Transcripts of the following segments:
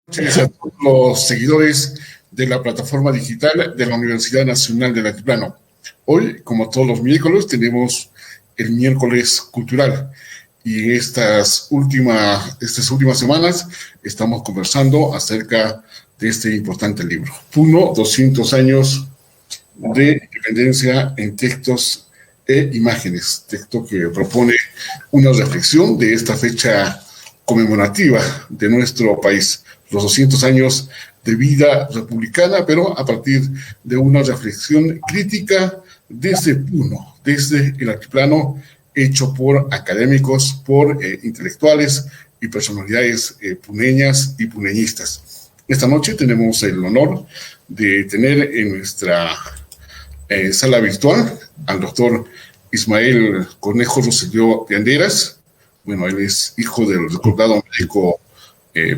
Noches a todos los seguidores de la plataforma digital de la Universidad Nacional del Altiplano. Hoy, como todos los miércoles, tenemos el miércoles cultural y estas últimas semanas estamos conversando acerca de este importante libro. Puno, 200 años de independencia en textos e imágenes, texto que propone una reflexión de esta fecha conmemorativa de nuestro país, los 200 años de vida republicana, pero a partir de una reflexión crítica desde Puno, desde el altiplano, hecho por académicos, por intelectuales y personalidades puneñas y puneñistas. Esta noche tenemos el honor de tener en nuestra sala virtual al doctor Ismael Cornejo Rosselló de Anderas. Bueno, él es hijo del recordado médico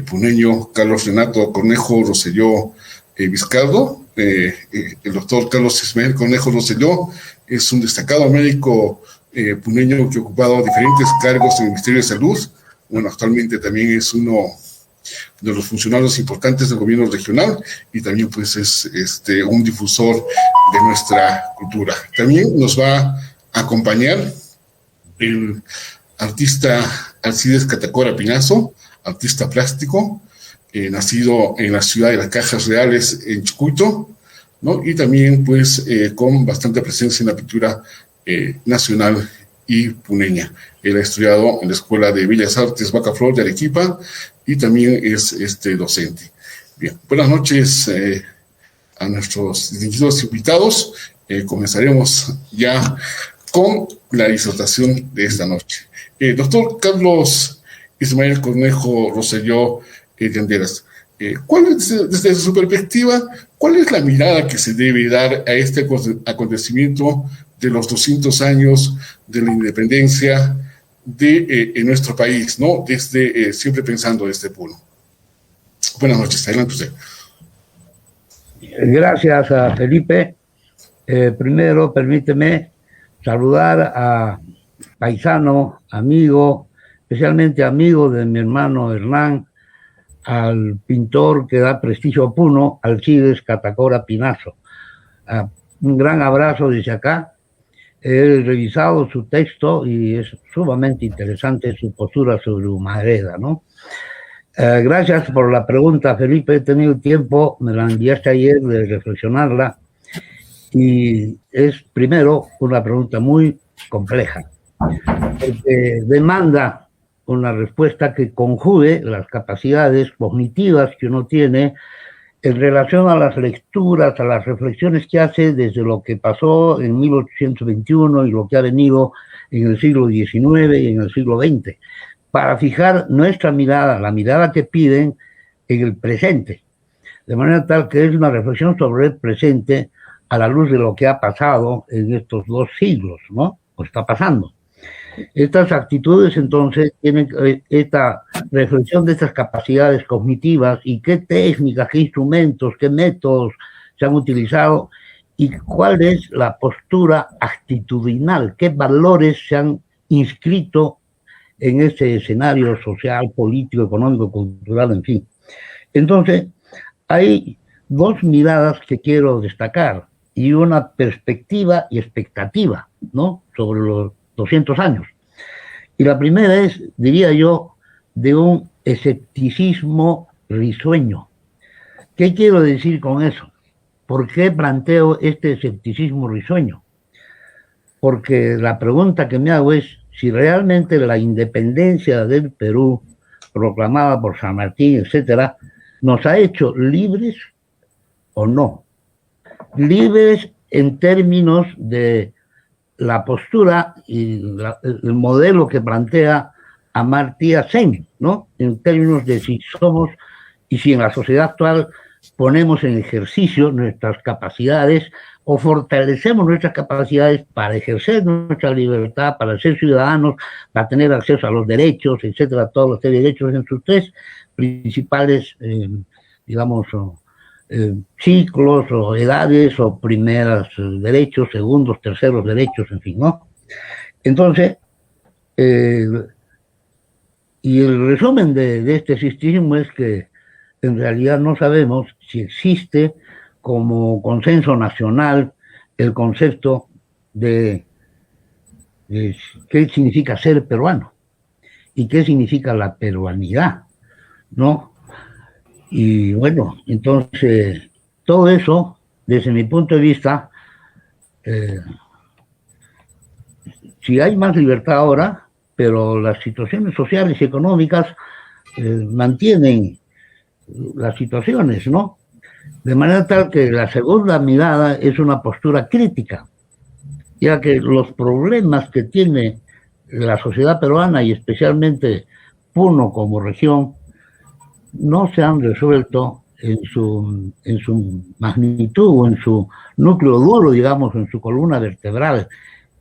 puneño Carlos Renato Cornejo Rosselló Vizcardo. El doctor Carlos Ismael Cornejo Rosselló es un destacado médico puneño que ha ocupado diferentes cargos en el Ministerio de Salud. Bueno, actualmente también es uno de los funcionarios importantes del gobierno regional y también pues es un difusor de nuestra cultura. También nos va a acompañar el artista Alcides Catacora Pinazo, artista plástico, nacido en la ciudad de las Cajas Reales en Chucuito, ¿no? Y también pues con bastante presencia en la pintura nacional y puneña. Él ha estudiado en la Escuela de Bellas Artes Bacaflor de Arequipa y también es docente. Bien, buenas noches a nuestros distinguidos invitados. Comenzaremos ya con la disertación de esta noche. Doctor Carlos Ismael Cornejo Rosselló de Anderas, desde su perspectiva, ¿cuál es la mirada que se debe dar a este acontecimiento de los 200 años de la independencia en nuestro país, ¿no? Siempre pensando desde Puno. Buenas noches, adelante usted. Gracias a Felipe. Primero, permíteme saludar a paisano, amigo, especialmente amigo de mi hermano Hernán, al pintor que da prestigio a Puno, Alcides Catacora Pinazo. Un gran abrazo desde acá. He revisado su texto y es sumamente interesante su postura sobre Humagreda, ¿no? Gracias por la pregunta, Felipe. He tenido tiempo, me la enviaste ayer, de reflexionarla. Y es, primero, una pregunta muy compleja, porque demanda una respuesta que conjugue las capacidades cognitivas que uno tiene en relación a las lecturas, a las reflexiones que hace desde lo que pasó en 1821 y lo que ha venido en el siglo XIX y en el siglo XX, para fijar nuestra mirada, la mirada que piden, en el presente. De manera tal que es una reflexión sobre el presente a la luz de lo que ha pasado en estos 2 siglos, ¿no? O está pasando. Estas actitudes, entonces, tienen esta reflexión de estas capacidades cognitivas y qué técnicas, qué instrumentos, qué métodos se han utilizado y cuál es la postura actitudinal, qué valores se han inscrito en ese escenario social, político, económico, cultural, en fin. Entonces, hay 2 miradas que quiero destacar y una perspectiva y expectativa, ¿no?, sobre los 200 años. Y la primera es, diría yo, de un escepticismo risueño. ¿Qué quiero decir con eso? ¿Por qué planteo este escepticismo risueño? Porque la pregunta que me hago es si realmente la independencia del Perú, proclamada por San Martín, etcétera, nos ha hecho libres o no. Libres en términos de la postura y el modelo que plantea Amartya Sen, ¿no? En términos de si somos y si en la sociedad actual ponemos en ejercicio nuestras capacidades o fortalecemos nuestras capacidades para ejercer nuestra libertad, para ser ciudadanos, para tener acceso a los derechos, etcétera, todos los derechos en sus 3 principales, ciclos o edades o primeros derechos, segundos, terceros derechos, en fin, ¿no? Entonces, y el resumen de este sistema es que en realidad no sabemos si existe como consenso nacional el concepto de qué significa ser peruano y qué significa la peruanidad, ¿no? Y bueno, entonces, todo eso, desde mi punto de vista, eh, si hay más libertad ahora, pero las situaciones sociales y económicas mantienen las situaciones, ¿no? De manera tal que la segunda mirada es una postura crítica, ya que los problemas que tiene la sociedad peruana y especialmente Puno como región no se han resuelto en su magnitud, en su núcleo duro, digamos, en su columna vertebral.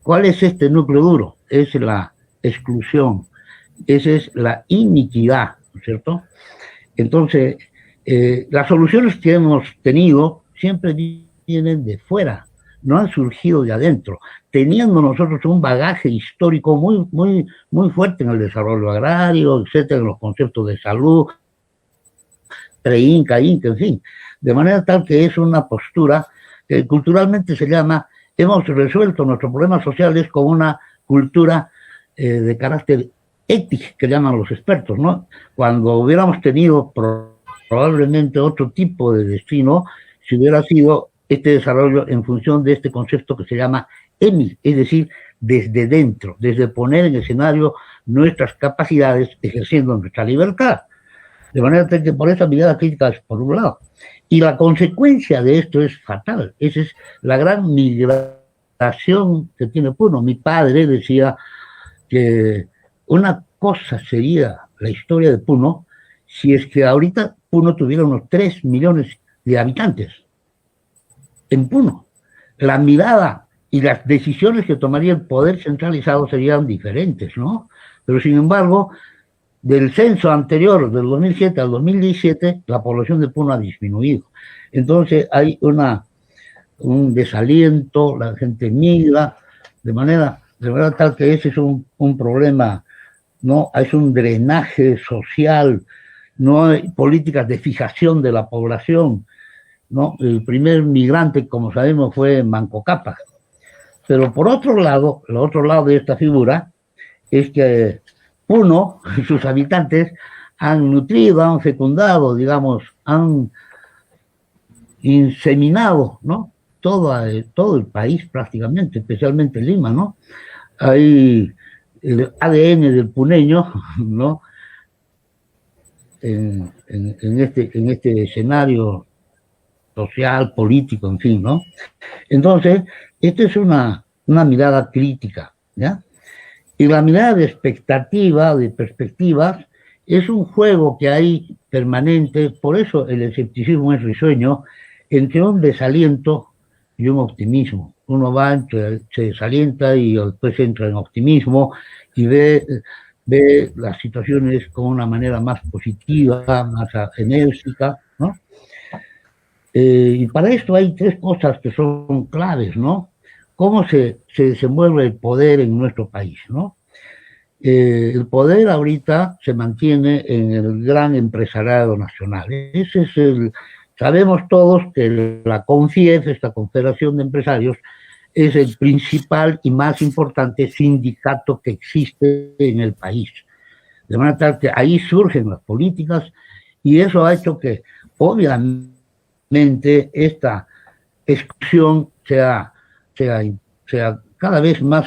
¿Cuál es este núcleo duro? Es la exclusión, esa es la iniquidad, ¿no es cierto? Entonces, las soluciones que hemos tenido siempre vienen de fuera, no han surgido de adentro, teniendo nosotros un bagaje histórico muy fuerte en el desarrollo agrario, etcétera, en los conceptos de salud, pre-Inca, Inca, en fin. De manera tal que es una postura que culturalmente se llama, hemos resuelto nuestros problemas sociales con una cultura de carácter ético, que llaman los expertos, ¿no? Cuando hubiéramos tenido probablemente otro tipo de destino, si hubiera sido este desarrollo en función de este concepto que se llama EMI, es decir, desde dentro, desde poner en escenario nuestras capacidades ejerciendo nuestra libertad. De manera que por esa mirada crítica es por un lado. Y la consecuencia de esto es fatal. Esa es la gran migración que tiene Puno. Mi padre decía que una cosa sería la historia de Puno si es que ahorita Puno tuviera unos 3 millones de habitantes. En Puno. La mirada y las decisiones que tomaría el poder centralizado serían diferentes, ¿no? Pero sin embargo, del censo anterior, del 2007 al 2017, la población de Puno ha disminuido. Entonces hay un desaliento, la gente migra, de manera tal que ese es un problema, ¿no? Es un drenaje social, no hay políticas de fijación de la población, ¿no? El primer migrante, como sabemos, fue Manco Cápac. Pero por otro lado, el otro lado de esta figura es que Puno y sus habitantes han nutrido, han fecundado, digamos, han inseminado, ¿no? Todo el país prácticamente, especialmente Lima, ¿no? Hay el ADN del puneño, ¿no? En este escenario social, político, en fin, ¿no? Entonces, esta es una mirada crítica, ¿ya? Y la mirada de expectativa, de perspectivas, es un juego que hay permanente, por eso el escepticismo es risueño, entre un desaliento y un optimismo. Uno va, se desalienta y después entra en optimismo y ve las situaciones con una manera más positiva, más enérgica, ¿no? Y para esto hay 3 cosas que son claves, ¿no? Cómo se desenvuelve el poder en nuestro país, ¿no? El poder ahorita se mantiene en el gran empresariado nacional. Ese es sabemos todos que la CONFIEF, esta Confederación de Empresarios, es el principal y más importante sindicato que existe en el país. De manera tal que ahí surgen las políticas y eso ha hecho que, obviamente, esta exclusión sea cada vez más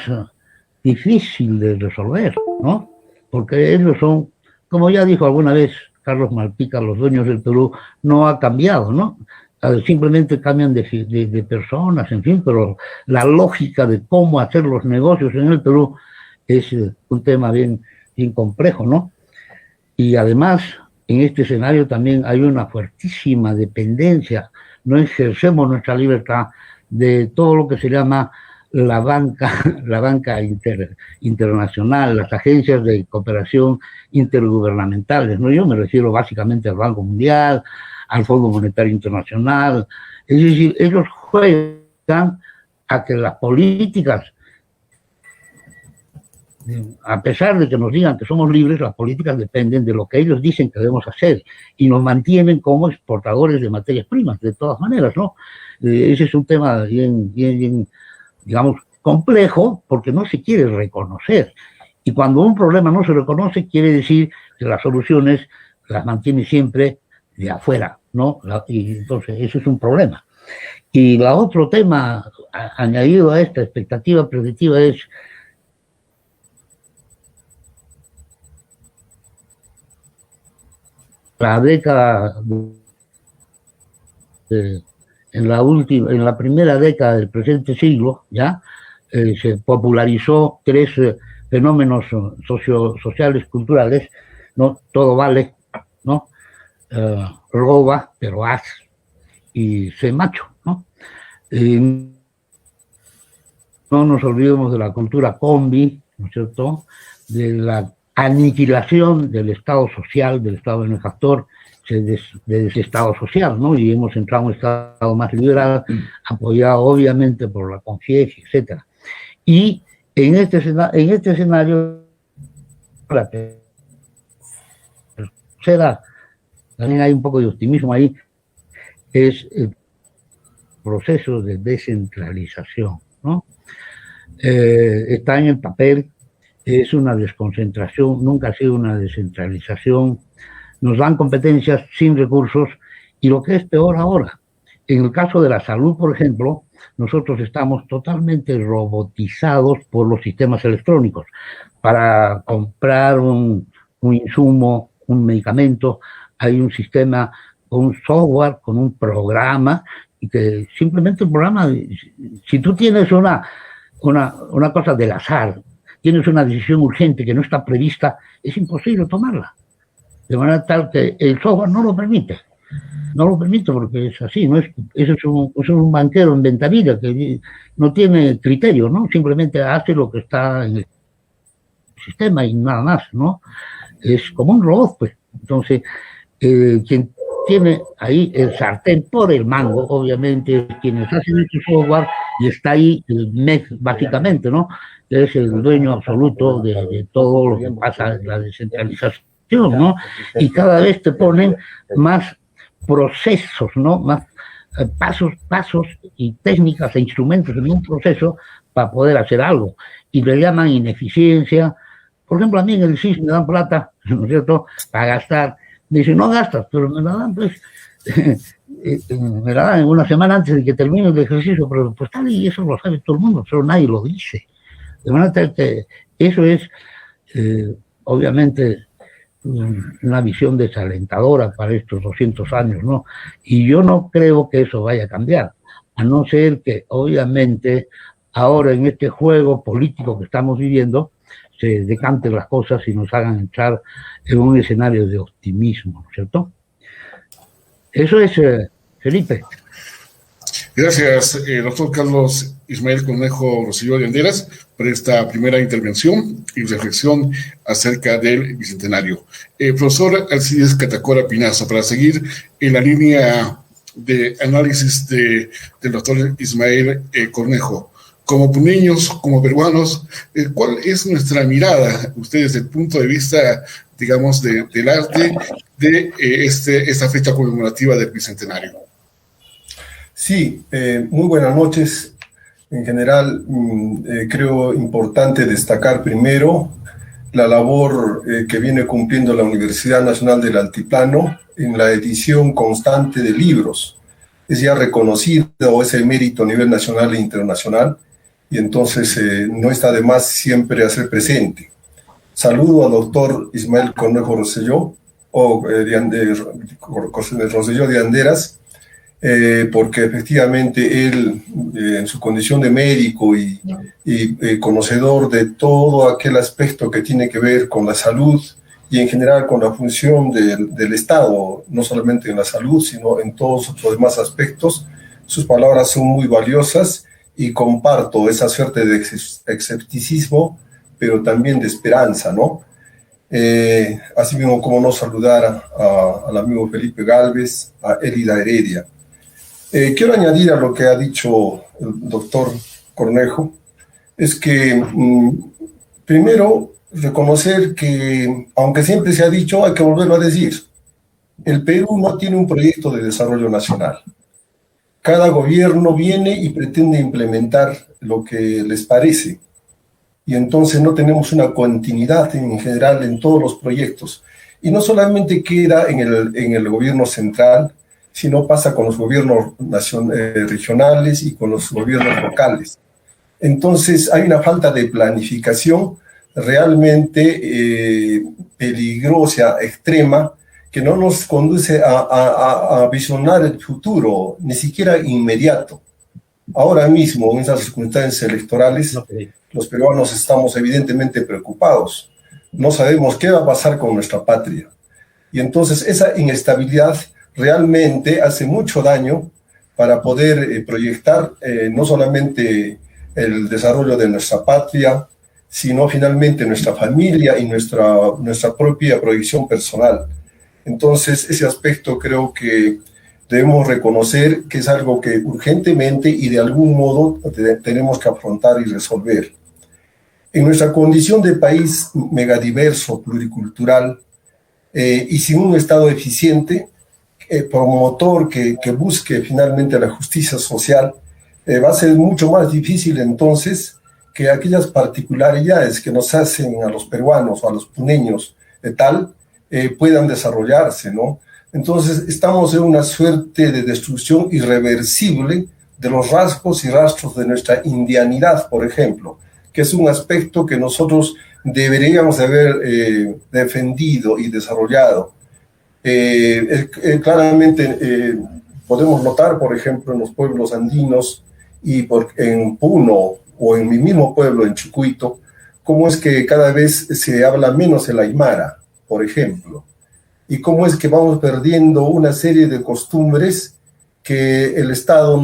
difícil de resolver, ¿no? Porque ellos son, como ya dijo alguna vez Carlos Malpica, los dueños del Perú, no ha cambiado, ¿no? Simplemente cambian de personas, en fin, pero la lógica de cómo hacer los negocios en el Perú es un tema bien complejo, ¿no? Y además, en este escenario también hay una fuertísima dependencia, no ejercemos nuestra libertad de todo lo que se llama la banca internacional, las agencias de cooperación intergubernamentales, ¿no? Yo me refiero básicamente al Banco Mundial, al Fondo Monetario Internacional, es decir, ellos juegan a que las políticas a pesar de que nos digan que somos libres, las políticas dependen de lo que ellos dicen que debemos hacer y nos mantienen como exportadores de materias primas, de todas maneras, ¿no? Ese es un tema bien, digamos, complejo porque no se quiere reconocer. Y cuando un problema no se reconoce, quiere decir que las soluciones las mantiene siempre de afuera, ¿no? Y entonces, eso es un problema. Y el otro tema añadido a esta expectativa predictiva es la década en la primera década del presente siglo, ya se popularizó tres fenómenos sociales, culturales, ¿no? Todo vale, ¿no? Roba, pero haz, y sé macho, ¿no? No nos olvidemos de la cultura combi, ¿no es cierto?, de la aniquilación del Estado social, del Estado benefactor, de ese Estado social, ¿no? Y hemos entrado a un Estado más liberal, apoyado obviamente por la conciencia, etc. Y en este escenario, la tercera, también hay un poco de optimismo ahí, es el proceso de descentralización, ¿no? Está en el papel, es una desconcentración, nunca ha sido una descentralización, nos dan competencias sin recursos y lo que es peor ahora, en el caso de la salud, por ejemplo, nosotros estamos totalmente robotizados por los sistemas electrónicos. Para comprar un insumo, un medicamento, hay un sistema, un software con un programa y que simplemente el programa, si tú tienes una cosa del azar, tienes una decisión urgente que no está prevista, es imposible tomarla. De manera tal que el software no lo permite. No lo permite porque es así, ¿no? Eso es un banquero en ventanilla que no tiene criterio, ¿no? Simplemente hace lo que está en el sistema y nada más, ¿no? Es como un robot, pues. Entonces, quien tiene ahí el sartén por el mango, obviamente, es quienes hacen este software y está ahí el MEC, básicamente, ¿no? Es el dueño absoluto de todo lo que pasa en la descentralización, ¿no? Y cada vez te ponen más procesos, ¿no? Más pasos y técnicas e instrumentos en un proceso para poder hacer algo. Y le llaman ineficiencia. Por ejemplo, a mí en el CIS me dan plata, ¿no es cierto?, para gastar. Me dicen, no gastas, pero me la dan, pues, me la dan en una semana antes de que termine el ejercicio, pero pues tal, y eso lo sabe todo el mundo, pero nadie lo dice. De manera que eso es, obviamente, una visión desalentadora para estos 200 años, ¿no? Y yo no creo que eso vaya a cambiar, a no ser que, obviamente, ahora en este juego político que estamos viviendo, se decanten las cosas y nos hagan entrar en un escenario de optimismo, ¿cierto? Eso es, Felipe. Gracias, doctor Carlos Ismael Cornejo Rosselló de Anderas, por esta primera intervención y reflexión acerca del Bicentenario. Profesor Alcides Catacora Pinazo, para seguir en la línea de análisis del doctor Ismael Cornejo, como puneños, como peruanos, ¿cuál es nuestra mirada, ustedes, desde el punto de vista, digamos, del arte de esta fecha conmemorativa del Bicentenario? Sí, muy buenas noches. En general, creo importante destacar primero la labor que viene cumpliendo la Universidad Nacional del Altiplano en la edición constante de libros. Es ya reconocido ese mérito a nivel nacional e internacional, y entonces no está de más siempre hacer presente. Saludo al doctor Ismael Cornejo Rosselló, Rosselló de Anderas, porque efectivamente él, en su condición de médico y conocedor de todo aquel aspecto que tiene que ver con la salud y en general con la función del Estado, no solamente en la salud, sino en todos los demás aspectos, sus palabras son muy valiosas y comparto esa suerte de escepticismo, pero también de esperanza, ¿no? Así mismo, como no saludar al amigo Felipe Gálvez, a Elida Heredia. Quiero añadir a lo que ha dicho el doctor Cornejo, es que Primero, reconocer que, aunque siempre se ha dicho, hay que volverlo a decir, el Perú no tiene un proyecto de desarrollo nacional. Cada gobierno viene y pretende implementar lo que les parece. Y entonces no tenemos una continuidad en general en todos los proyectos. Y no solamente queda en el gobierno central, sino pasa con los gobiernos regionales y con los gobiernos locales. Entonces hay una falta de planificación realmente peligrosa, extrema, que no nos conduce a visionar el futuro, ni siquiera inmediato. Ahora mismo, en esas circunstancias electorales, los peruanos estamos evidentemente preocupados. No sabemos qué va a pasar con nuestra patria. Y entonces esa inestabilidad realmente hace mucho daño para poder proyectar no solamente el desarrollo de nuestra patria, sino finalmente nuestra familia y nuestra propia proyección personal. Entonces, ese aspecto creo que debemos reconocer que es algo que urgentemente y de algún modo tenemos que afrontar y resolver. En nuestra condición de país megadiverso, pluricultural, y sin un Estado eficiente, promotor que busque finalmente la justicia social, va a ser mucho más difícil entonces que aquellas particularidades que nos hacen a los peruanos o a los puneños de tal puedan desarrollarse, ¿no? Entonces estamos en una suerte de destrucción irreversible de los rasgos y rastros de nuestra indianidad, por ejemplo, que es un aspecto que nosotros deberíamos haber defendido y desarrollado. Claramente podemos notar, por ejemplo, en los pueblos andinos y en Puno o en mi mismo pueblo, en Chucuito, cómo es que cada vez se habla menos el aymara, por ejemplo, y cómo es que vamos perdiendo una serie de costumbres que el Estado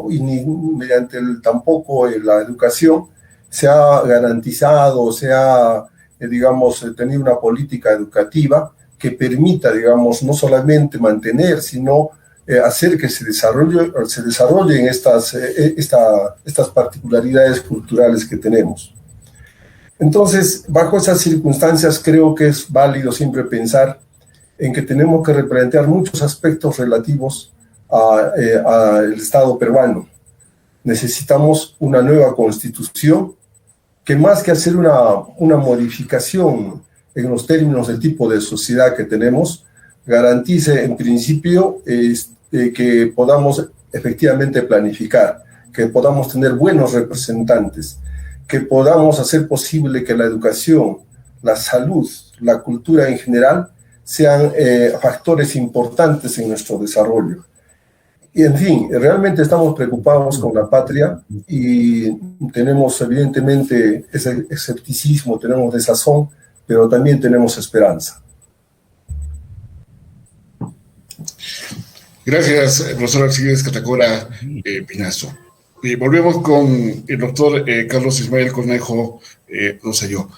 y ni mediante tampoco la educación se ha garantizado, se ha, digamos, tenido una política educativa que permita, digamos, no solamente mantener, sino hacer que se desarrollen estas particularidades culturales que tenemos. Entonces, bajo esas circunstancias, creo que es válido siempre pensar en que tenemos que replantear muchos aspectos relativos al Estado peruano. Necesitamos una nueva constitución que, más que hacer una modificación en los términos del tipo de sociedad que tenemos, garantice en principio que podamos efectivamente planificar, que podamos tener buenos representantes, que podamos hacer posible que la educación, la salud, la cultura en general sean factores importantes en nuestro desarrollo. Y en fin, realmente estamos preocupados con la patria y tenemos evidentemente ese escepticismo, tenemos desazón, pero también tenemos esperanza. Gracias, profesor Alcides Catacora Pinazo. Volvemos con el doctor Carlos Ismael Cornejo Rosselló.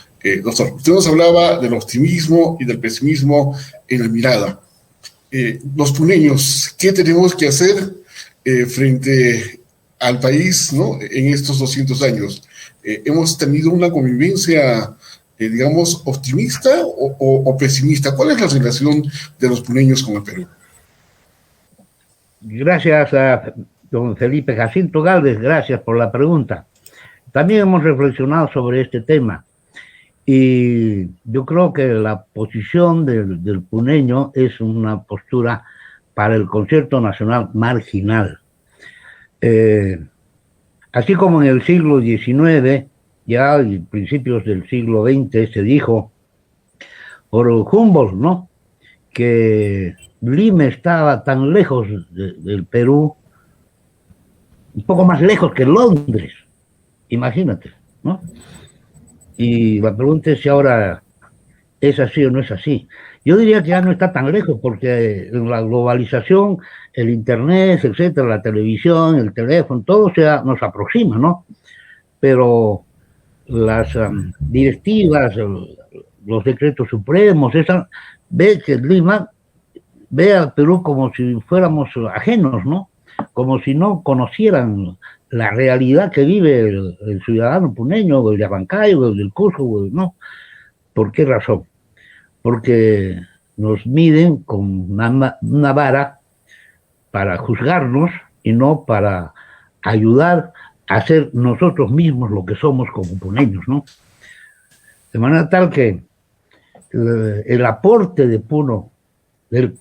Doctor, usted nos hablaba del optimismo y del pesimismo en la mirada. Los puneños, ¿qué tenemos que hacer frente al país, ¿no?, en estos 200 años? ¿Hemos tenido una convivencia, digamos, optimista o pesimista? ¿Cuál es la relación de los puneños con el Perú? Gracias a don Felipe Jacinto Gálvez, gracias por la pregunta. También hemos reflexionado sobre este tema y yo creo que la posición del puneño es una postura para el concierto nacional marginal. Así como en el siglo XIX, ya a principios del siglo XX, se dijo por Humboldt, ¿no?, que Lima estaba tan lejos del Perú, un poco más lejos que Londres, imagínate, ¿no? Y la pregunta es si ahora es así o no es así. Yo diría que ya no está tan lejos, porque la globalización, el internet, etcétera, la televisión, el teléfono, todo nos aproxima, ¿no? Pero las directivas, los decretos supremos, ve que Lima ve al Perú como si fuéramos ajenos, ¿no? Como si no conocieran la realidad que vive el ciudadano puneño, o el de Abancay, o el del Cusco, ¿no? ¿Por qué razón? Porque nos miden con una vara para juzgarnos y no para ayudar a ser nosotros mismos lo que somos como puneños, ¿no? De manera tal que el aporte de Puno, de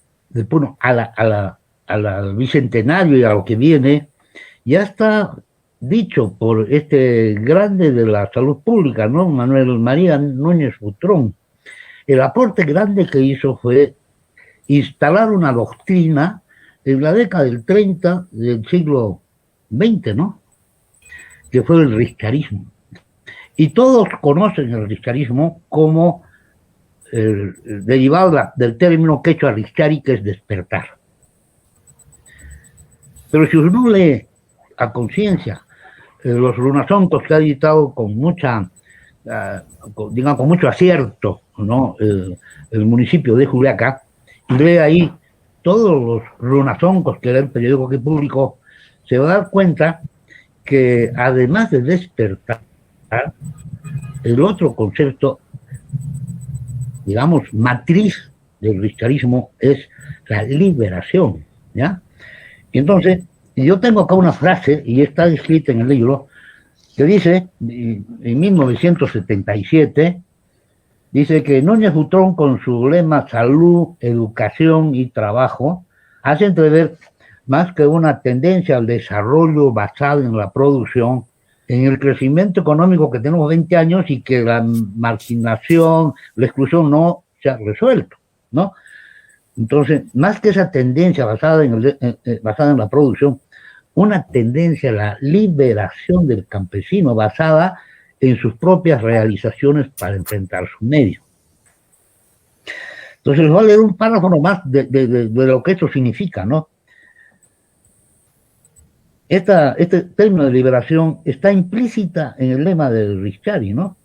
Puno al bicentenario y a lo que viene, ya está dicho por este grande de la salud pública, ¿no? Manuel María Núñez Butrón. El aporte grande que hizo fue instalar una doctrina en la década del 30 del siglo XX, ¿no? Que fue el riscarismo. Y todos conocen el riscarismo como derivado del término quechua riscari, que es despertar. Pero si uno lee a conciencia los runazoncos que ha editado con mucha, digamos, con mucho acierto, ¿no? El municipio de Juliaca, y lee ahí todos los runazoncos que era el periódico que publicó, se va a dar cuenta que además de despertar, el otro concepto, digamos, matriz del riscarismo es la liberación, ¿ya? Y entonces, yo tengo acá una frase, y está escrita en el libro, que dice, en 1977, dice que Núñez Butrón, con su lema salud, educación y trabajo, hace entrever más que una tendencia al desarrollo basado en la producción, en el crecimiento económico que tenemos 20 años y que la marginación, la exclusión no se ha resuelto, ¿no? Entonces, más que esa tendencia basada en la producción, una tendencia a la liberación del campesino basada en sus propias realizaciones para enfrentar su medio. Entonces, les voy a leer un párrafo nomás de lo que eso significa, ¿no? Este término de liberación está implícita en el lema del Riscari, ¿no?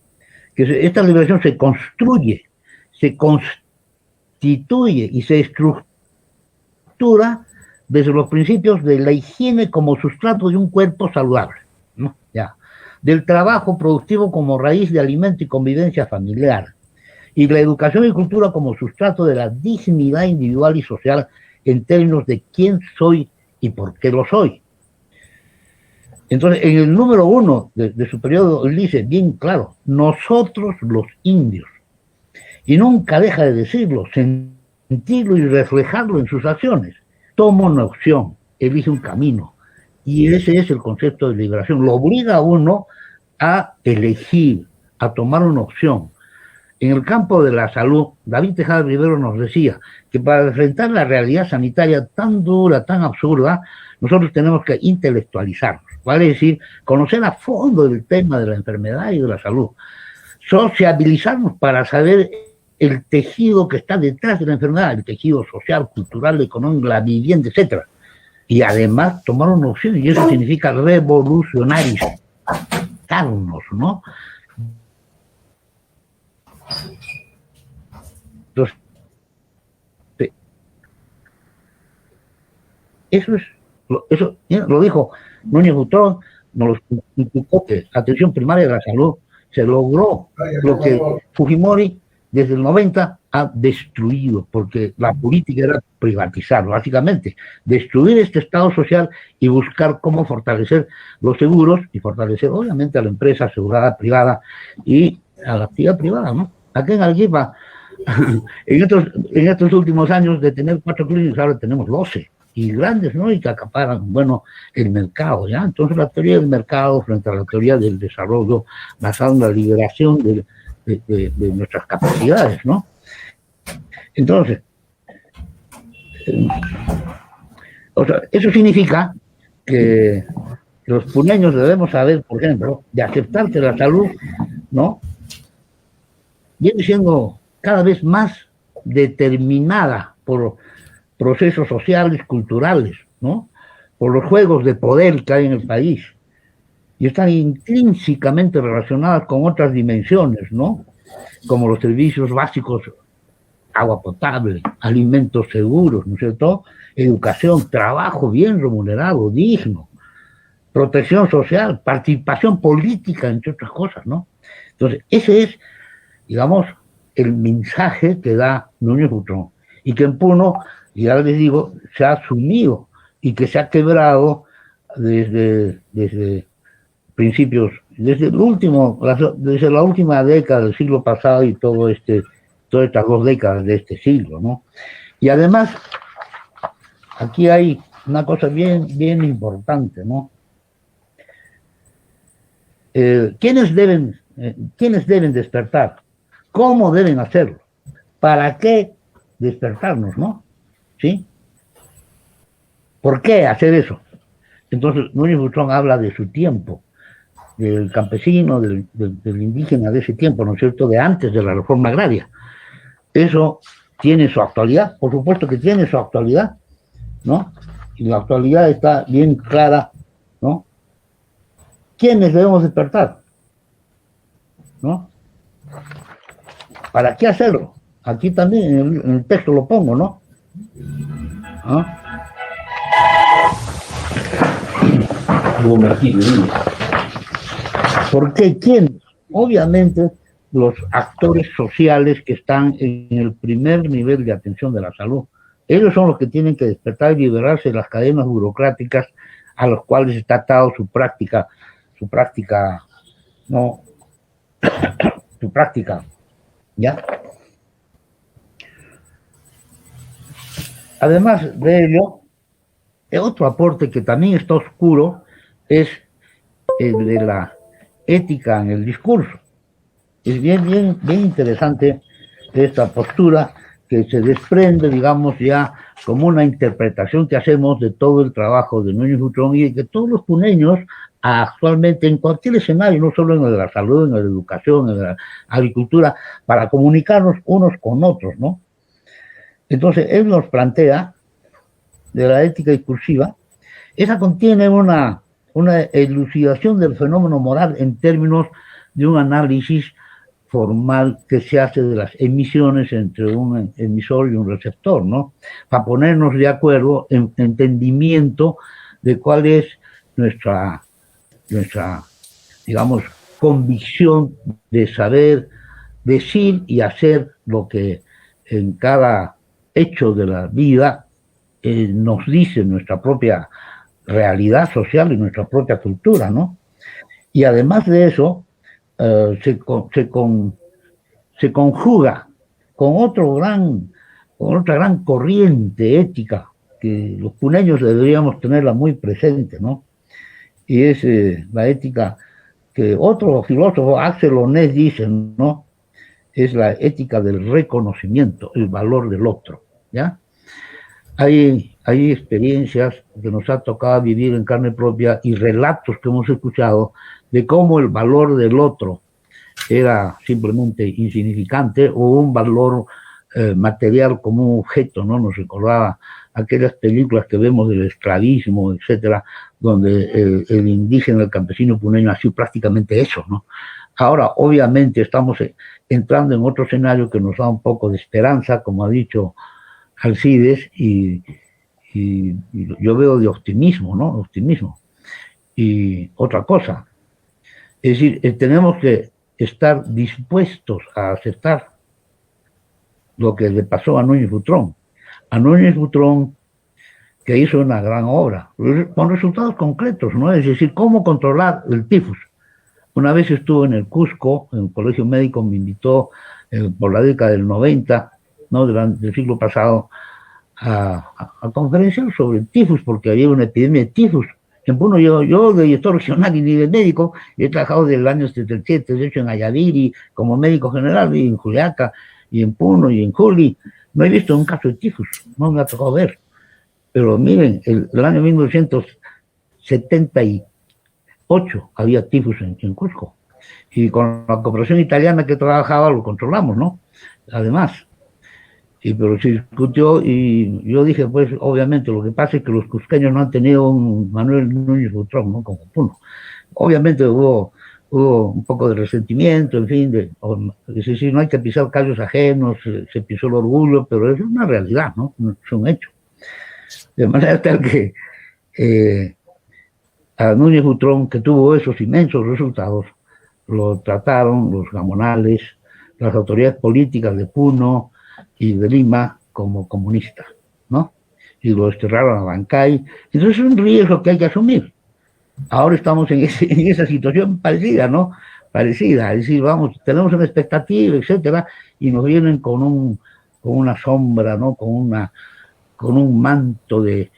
Que esta liberación se construye, se constituye y se estructura desde los principios de la higiene como sustrato de un cuerpo saludable, ¿no? Ya. Del trabajo productivo como raíz de alimento y convivencia familiar, y la educación y cultura como sustrato de la dignidad individual y social en términos de quién soy y por qué lo soy. Entonces, en el número 1 de su periodo, él dice bien claro, nosotros los indios, y nunca deja de decirlo, sentirlo y reflejarlo en sus acciones. Toma una opción, elige un camino, y ese es el concepto de liberación. Lo obliga a uno a elegir, a tomar una opción. En el campo de la salud, David Tejada Rivero nos decía que para enfrentar la realidad sanitaria tan dura, tan absurda, nosotros tenemos que intelectualizarnos, vale decir, conocer a fondo el tema de la enfermedad y de la salud, sociabilizarnos para saber el tejido que está detrás de la enfermedad, el tejido social, cultural, económico, la vivienda, etc. Y además tomar una opción, y eso significa revolucionarizarnos, ¿no? Entonces, eso lo dijo Núñez Butrón, nos lo indicó que atención primaria de la salud se logró lo que Fujimori desde el 90 ha destruido, porque la política era privatizar, básicamente, destruir este Estado social y buscar cómo fortalecer los seguros y fortalecer, obviamente, a la empresa asegurada privada y a la actividad privada, ¿no? Aquí en Arequipa, en estos últimos años de tener 4 clínicas, ahora tenemos 12, y grandes, ¿no? Y que acaparan, bueno, el mercado, ¿ya? Entonces la teoría del mercado frente a la teoría del desarrollo basada en la liberación de nuestras capacidades, ¿no? Entonces, o sea, eso significa que los puneños debemos saber, por ejemplo, de aceptar que la salud, ¿no?, viene siendo cada vez más determinada por procesos sociales, culturales, ¿no?, por los juegos de poder que hay en el país, y están intrínsecamente relacionadas con otras dimensiones, ¿no?, como los servicios básicos, agua potable, alimentos seguros, ¿no es cierto?, educación, trabajo bien remunerado, digno, protección social, participación política, entre otras cosas, ¿no? Entonces, ese es, digamos, el mensaje que da Núñez Butrón, y que en Puno, ya les digo, se ha asumido y que se ha quebrado desde principios, desde la última década del siglo pasado y todas estas 2 décadas de este siglo, ¿no? Y además, aquí hay una cosa bien importante, ¿no? ¿Quiénes deben despertar? ¿Cómo deben hacerlo? ¿Para qué despertarnos, no? ¿Sí? ¿Por qué hacer eso? Entonces, Núñez Butrón habla de su tiempo, del campesino, del indígena de ese tiempo, ¿no es cierto?, de antes de la reforma agraria. Eso tiene su actualidad, por supuesto que tiene su actualidad, ¿no? Y la actualidad está bien clara, ¿no? ¿Quiénes debemos despertar? ¿No? ¿Para qué hacerlo? Aquí también en el texto lo pongo, ¿no? ¿Ah? ¿Por qué? ¿Quién? Obviamente los actores sociales que están en el primer nivel de atención de la salud. Ellos son los que tienen que despertar y liberarse de las cadenas burocráticas a los cuales está atado su práctica, ¿no? Su práctica, ¿ya? Además de ello, otro aporte que también está oscuro es el de la ética en el discurso. Es bien interesante esta postura que se desprende, digamos, ya como una interpretación que hacemos de todo el trabajo de Núñez Butrón y de que todos los puneños actualmente en cualquier escenario, no solo en el de la salud, en la educación, en la agricultura, para comunicarnos unos con otros, ¿no? Entonces, él nos plantea de la ética discursiva, esa contiene una elucidación del fenómeno moral en términos de un análisis formal que se hace de las emisiones entre un emisor y un receptor, ¿no? Para ponernos de acuerdo en entendimiento de cuál es nuestra, digamos, convicción de saber decir y hacer lo que en cada hecho de la vida nos dice nuestra propia realidad social y nuestra propia cultura, ¿no? Y además de eso, se conjuga con otra gran corriente ética que los puneños deberíamos tenerla muy presente, ¿no? Y es la ética que otro filósofo, Axel Honneth, dice, ¿no? Es la ética del reconocimiento, el valor del otro, ¿ya? Hay experiencias que nos ha tocado vivir en carne propia y relatos que hemos escuchado de cómo el valor del otro era simplemente insignificante o un valor material como un objeto, ¿no? Nos recordaba aquellas películas que vemos del esclavismo, etcétera, donde el indígena, el campesino puneño ha sido prácticamente eso, ¿no? Ahora, obviamente, estamos entrando en otro escenario que nos da un poco de esperanza, como ha dicho Alcides, y yo veo de optimismo, ¿no? Optimismo. Y otra cosa, es decir, tenemos que estar dispuestos a aceptar lo que le pasó a Núñez Butrón. A Núñez Butrón, que hizo una gran obra, con resultados concretos, ¿no? Es decir, cómo controlar el tifus. Una vez estuve en el Cusco, en el colegio médico, me invitó por la década del 90, ¿no? del siglo pasado, a conferenciar sobre el tifus, porque había una epidemia de tifus. En Puno, yo de director regional y de médico, he trabajado desde el año 77, de hecho en Ayaviri, como médico general, y en Juliaca, y en Puno, y en Juli. No he visto un caso de tifus, no me ha tocado ver. Pero miren, el año 1978 había tifus en Cusco. Y con la cooperación italiana que trabajaba lo controlamos, ¿no? Además. Pero se discutió y yo dije, pues obviamente lo que pasa es que los cusqueños no han tenido un Manuel Núñez Butrón, ¿no? Como Puno. Obviamente hubo un poco de resentimiento, en fin, es decir, no hay que pisar callos ajenos, se pisó el orgullo, pero es una realidad, ¿no? Es un hecho. De manera tal que A Núñez Butrón, que tuvo esos inmensos resultados, lo trataron los gamonales, las autoridades políticas de Puno y de Lima como comunista, ¿no? Y lo desterraron a Bancay. Entonces es un riesgo que hay que asumir. Ahora estamos en esa situación parecida, ¿no? Parecida, es decir, vamos, tenemos una expectativa, etcétera, y nos vienen con una sombra, ¿no? Con un manto de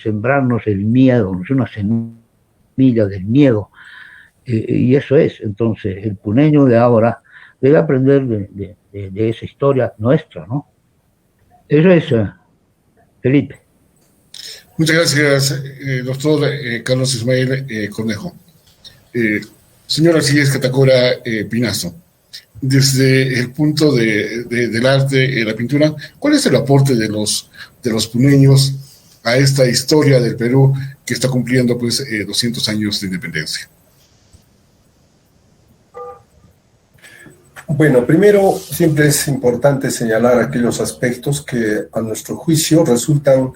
sembrarnos el miedo, ¿no? Una semilla del miedo. Y eso es, entonces, el puneño de ahora debe aprender de esa historia nuestra, ¿no? Eso es, Felipe. Muchas gracias, doctor Carlos Ismael Cornejo. Señor Arcíes Catacora Pinazo, desde el punto del arte, la pintura, ¿cuál es el aporte de los puneños a esta historia del Perú que está cumpliendo 200 años de independencia? Bueno, primero siempre es importante señalar aquellos aspectos que a nuestro juicio resultan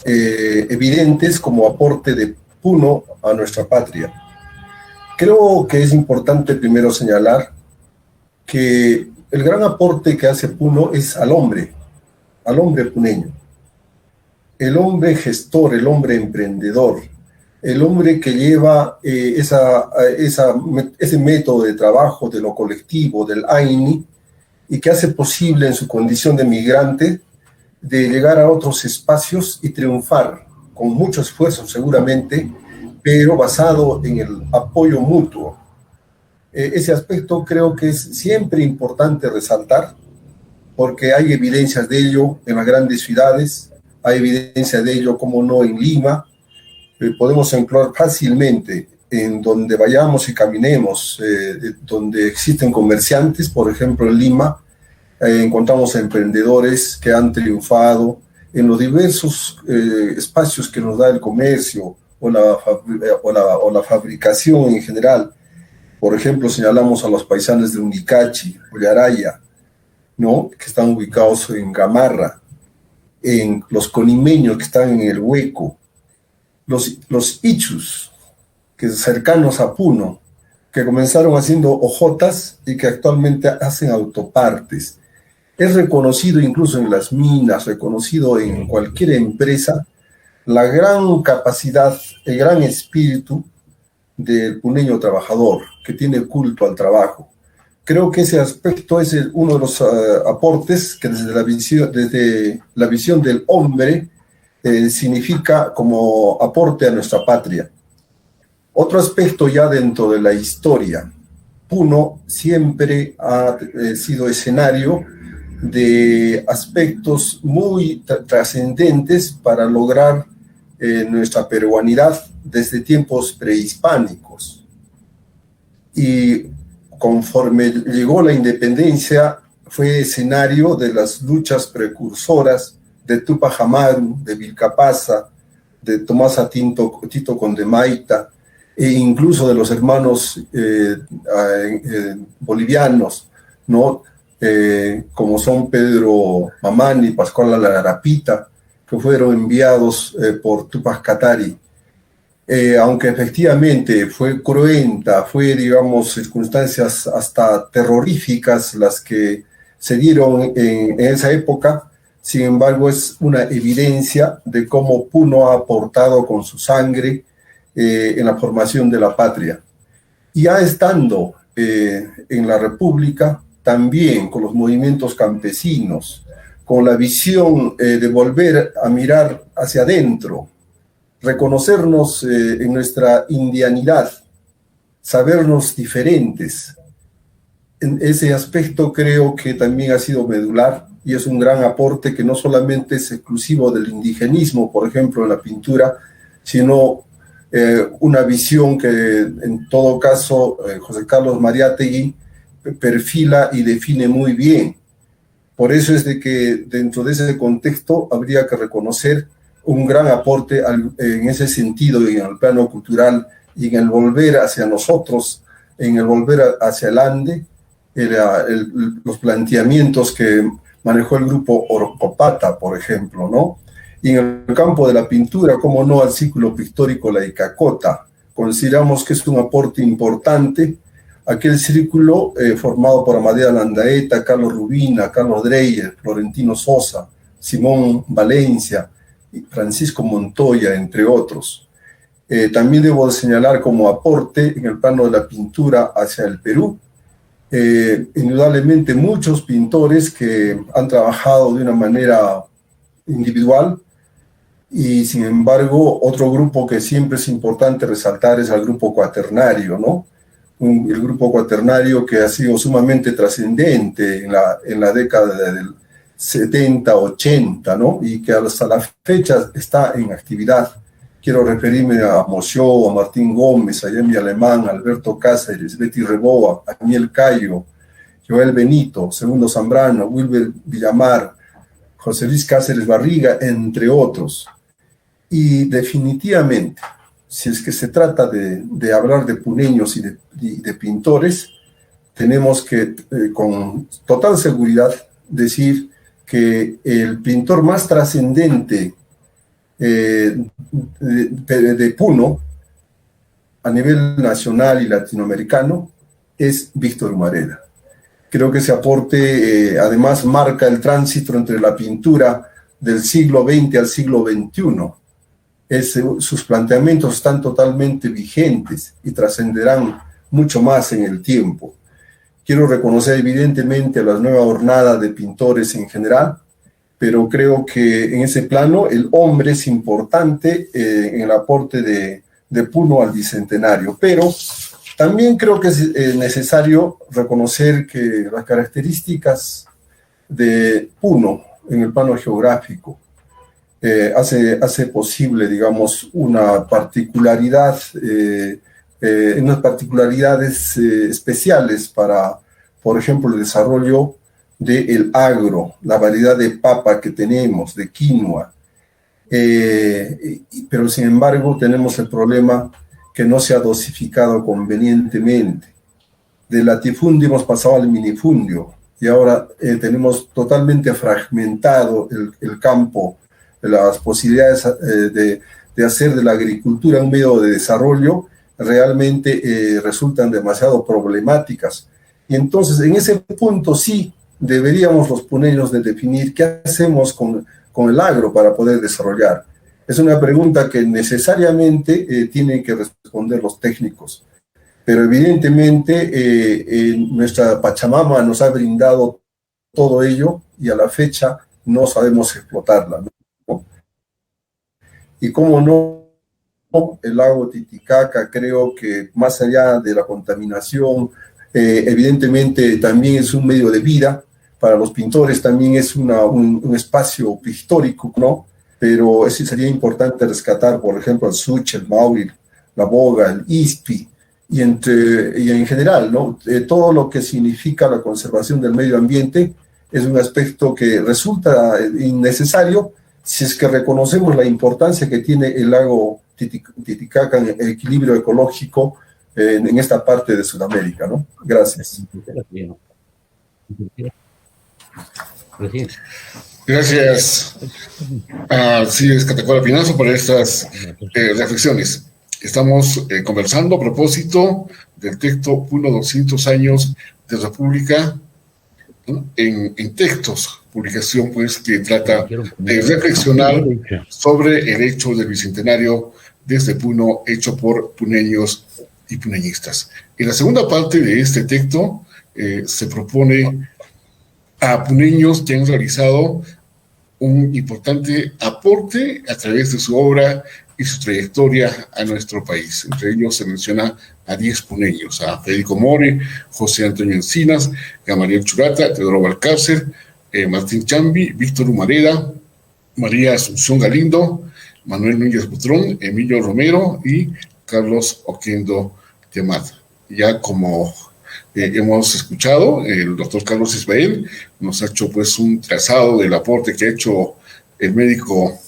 evidentes como aporte de Puno a nuestra patria. Creo que es importante primero señalar que el gran aporte que hace Puno es al hombre puneño, el hombre gestor, el hombre emprendedor, el hombre que lleva ese método de trabajo de lo colectivo, del AINI, y que hace posible en su condición de migrante de llegar a otros espacios y triunfar con mucho esfuerzo seguramente, pero basado en el apoyo mutuo. Ese aspecto creo que es siempre importante resaltar, porque hay evidencias de ello en las grandes ciudades, hay evidencia de ello, como no, en Lima. Podemos encontrar fácilmente en donde vayamos y caminemos, donde existen comerciantes, por ejemplo en Lima, encontramos a emprendedores que han triunfado en los diversos espacios que nos da el comercio o la fabricación en general. Por ejemplo, señalamos a los paisanes de Unicachi, Ollaraya, ¿no? Que están ubicados en Gamarra, en los conimeños que están en el Hueco, los ichus, que cercanos a Puno, que comenzaron haciendo hojotas y que actualmente hacen autopartes. Es reconocido incluso en las minas, reconocido en cualquier empresa, la gran capacidad, el gran espíritu del puneño trabajador, que tiene culto al trabajo. Creo que ese aspecto es uno de los aportes que desde la visión del hombre significa como aporte a nuestra patria. Otro aspecto ya dentro de la historia. Puno siempre ha sido escenario de aspectos muy trascendentes para lograr nuestra peruanidad desde tiempos prehispánicos. Y conforme llegó la independencia, fue escenario de las luchas precursoras de Tupac Amaru, de Vilcapasa, de Tomás Tito Condemaita, e incluso de los hermanos bolivianos, ¿no? Como son Pedro Mamani y Pascual Alarapita, que fueron enviados por Tupac Katari. Aunque efectivamente fue cruenta, fue, digamos, circunstancias hasta terroríficas las que se dieron en esa época, sin embargo es una evidencia de cómo Puno ha aportado con su sangre en la formación de la patria. Y ya estando en la República, también con los movimientos campesinos, con la visión de volver a mirar hacia adentro, reconocernos en nuestra indianidad, sabernos diferentes. En ese aspecto creo que también ha sido medular y es un gran aporte que no solamente es exclusivo del indigenismo, por ejemplo, en la pintura, sino una visión que en todo caso José Carlos Mariátegui perfila y define muy bien. Por eso es de que dentro de ese contexto habría que reconocer un gran aporte en ese sentido, en el plano cultural y en el volver hacia nosotros, en el volver hacia el Ande, los planteamientos que manejó el grupo Orcopata, por ejemplo, ¿no? Y en el campo de la pintura, como no, al ciclo pictórico La Icacota. Consideramos que es un aporte importante aquel círculo formado por Amadea Landaeta, Carlos Rubina, Carlos Dreyer, Florentino Sosa, Simón Valencia, Francisco Montoya, entre otros. También debo señalar como aporte en el plano de la pintura hacia el Perú, indudablemente muchos pintores que han trabajado de una manera individual, y sin embargo otro grupo que siempre es importante resaltar es el grupo cuaternario, ¿no? El grupo cuaternario que ha sido sumamente trascendente en la década del 70, 80, ¿no? Y que hasta la fecha está en actividad. Quiero referirme a Moció, a Martín Gómez, a Yemi Alemán, a Alberto Cáceres, Betty Reboa, a Daniel Cayo, Joel Benito, Segundo Zambrano, Wilber Villamar, José Luis Cáceres Barriga, entre otros. Y definitivamente, si es que se trata de hablar de puneños y de pintores, tenemos que con total seguridad decir que el pintor más trascendente de Puno a nivel nacional y latinoamericano es Víctor Humareda. Creo que ese aporte además marca el tránsito entre la pintura del siglo XX al siglo XXI. Sus planteamientos están totalmente vigentes y trascenderán mucho más en el tiempo. Quiero reconocer evidentemente a la nueva hornada de pintores en general, pero creo que en ese plano el hombre es importante en el aporte de Puno al Bicentenario. Pero también creo que es necesario reconocer que las características de Puno en el plano geográfico hace posible, digamos, unas particularidades especiales para, por ejemplo, el desarrollo del agro, la variedad de papa que tenemos, de quinoa, pero sin embargo tenemos el problema que no se ha dosificado convenientemente. Del latifundio hemos pasado al minifundio y ahora tenemos totalmente fragmentado el campo, las posibilidades de hacer de la agricultura un medio de desarrollo realmente resultan demasiado problemáticas. Y entonces en ese punto sí deberíamos los puneños de definir qué hacemos con el agro para poder desarrollar. Es una pregunta que necesariamente tienen que responder los técnicos, pero evidentemente nuestra Pachamama nos ha brindado todo ello y a la fecha no sabemos explotarla, ¿no? Y cómo no, el lago Titicaca, creo que más allá de la contaminación, evidentemente también es un medio de vida. Para los pintores también es un espacio pictórico, ¿no? Pero sería importante rescatar, por ejemplo, el Such, el Mauril, la Boga, el Ispi, y en general, ¿no? Todo lo que significa la conservación del medio ambiente es un aspecto que resulta innecesario si es que reconocemos la importancia que tiene el lago Titicaca en el equilibrio ecológico en esta parte de Sudamérica, ¿no? Gracias. Gracias a Cides Catacora Pinazo por estas reflexiones. Estamos conversando a propósito del texto Puno 200 años de República, ¿no? En textos, publicación pues que trata de reflexionar sobre el hecho del Bicentenario desde Puno, hecho por puneños y puneñistas. En la segunda parte de este texto se propone a puneños que han realizado un importante aporte a través de su obra y su trayectoria a nuestro país. Entre ellos se menciona a 10 puneños, a Federico More, José Antonio Encinas, Gamaliel Churata, Teodoro Balcácer, Martín Chambi, Víctor Humareda, María Asunción Galindo, Manuel Núñez Butrón, Emilio Romero y Carlos Oquendo Temat. Ya como hemos escuchado, el doctor Carlos Ismael nos ha hecho pues un trazado del aporte que ha hecho el médico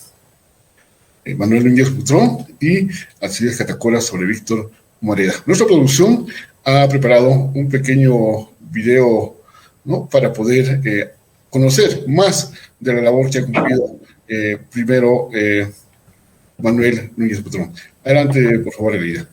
Manuel Núñez Butrón y Alcides Catacora sobre Víctor Moreda. Nuestra producción ha preparado un pequeño video, ¿no?, para poder conocer más de la labor que ha cumplido primero Manuel Núñez Butrón. Adelante, por favor, Elida.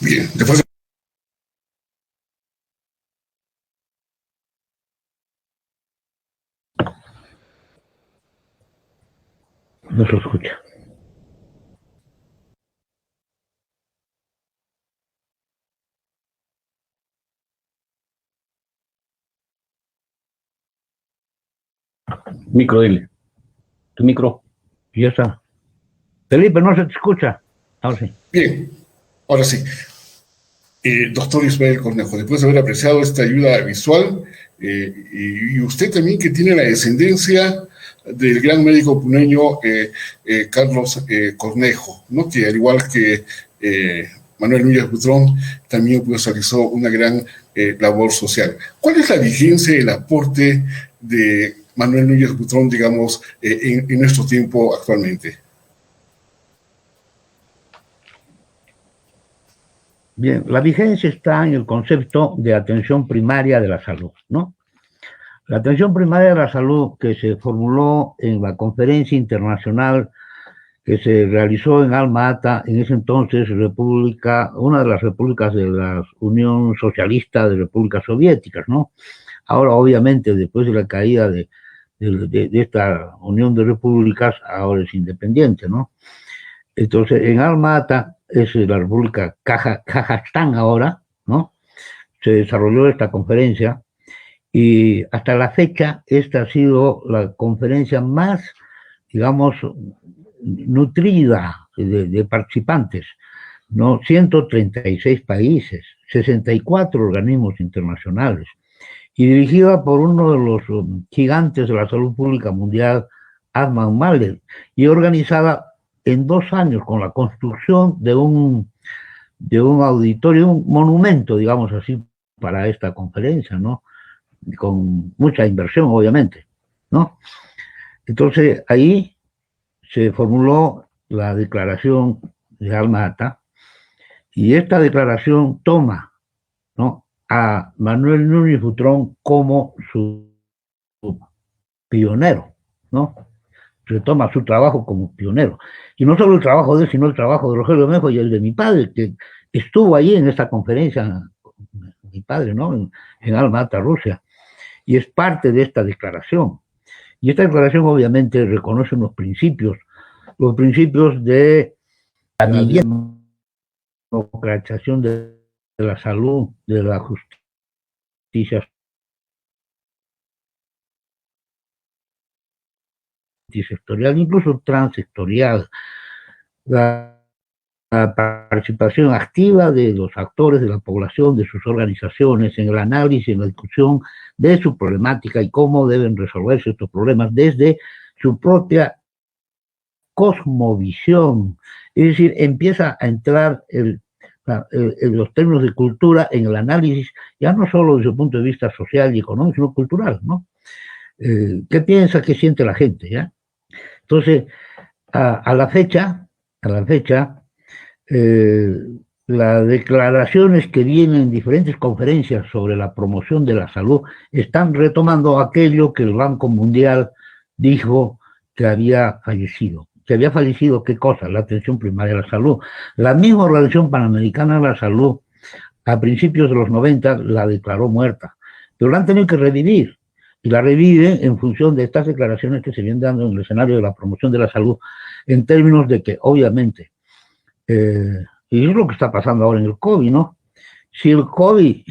Bien, después. No se escucha. Micro, dile. Tu micro. Ya está. Felipe, no se te escucha. Ahora sí. Bien, ahora sí. Doctor Ismael Cornejo, después de haber apreciado esta ayuda visual, y usted también que tiene la descendencia del gran médico puneño Carlos Cornejo, ¿no? Que al igual que Manuel Núñez Butrón, también pues, realizó una gran labor social. ¿Cuál es la vigencia y el aporte de Manuel Núñez Butrón, digamos, en nuestro tiempo actualmente? Bien, la vigencia está en el concepto de atención primaria de la salud, ¿no? La atención primaria de la salud que se formuló en la conferencia internacional que se realizó en Alma Ata, en ese entonces república, una de las repúblicas de la Unión Socialista de Repúblicas Soviéticas, ¿no? Ahora, obviamente, después de la caída de esta Unión de Repúblicas, ahora es independiente, ¿no? Entonces, en Alma Ata, es la República Kazajstán ahora, ¿no? Se desarrolló esta conferencia y hasta la fecha esta ha sido la conferencia más, digamos, nutrida de participantes, ¿no? 136 países, 64 organismos internacionales y dirigida por uno de los gigantes de la salud pública mundial, Adnan Mahler, y organizada en 2 años con la construcción de un auditorio, un monumento, digamos así, para esta conferencia, ¿no? Con mucha inversión, obviamente, ¿no? Entonces, ahí se formuló la declaración de Alma Ata, y esta declaración toma, ¿no?, a Manuel Núñez Butrón como su pionero, ¿no? Retoma su trabajo como pionero. Y no solo el trabajo de él, sino el trabajo de Rogelio Mejo y el de mi padre, que estuvo allí en esta conferencia, mi padre, ¿no?, en Alma Ata, Rusia, y es parte de esta declaración. Y esta declaración obviamente reconoce unos principios, los principios de la democratización de la salud, de la justicia sectorial, incluso transsectorial, la participación activa de los actores de la población, de sus organizaciones, en el análisis, en la discusión de su problemática y cómo deben resolverse estos problemas desde su propia cosmovisión. Es decir, empieza a entrar los términos de cultura en el análisis, ya no solo desde el punto de vista social y económico, sino cultural, ¿no? ¿Qué piensa, qué siente la gente, ya? Entonces, a la fecha, las declaraciones que vienen en diferentes conferencias sobre la promoción de la salud están retomando aquello que el Banco Mundial dijo que había fallecido. ¿Que había fallecido qué cosa? La atención primaria a la salud. La misma Organización Panamericana de la Salud, a principios de los 90, la declaró muerta, pero la han tenido que revivir. Y la revive en función de estas declaraciones que se vienen dando en el escenario de la promoción de la salud, en términos de que, obviamente, y es lo que está pasando ahora en el COVID, ¿no? Si el COVID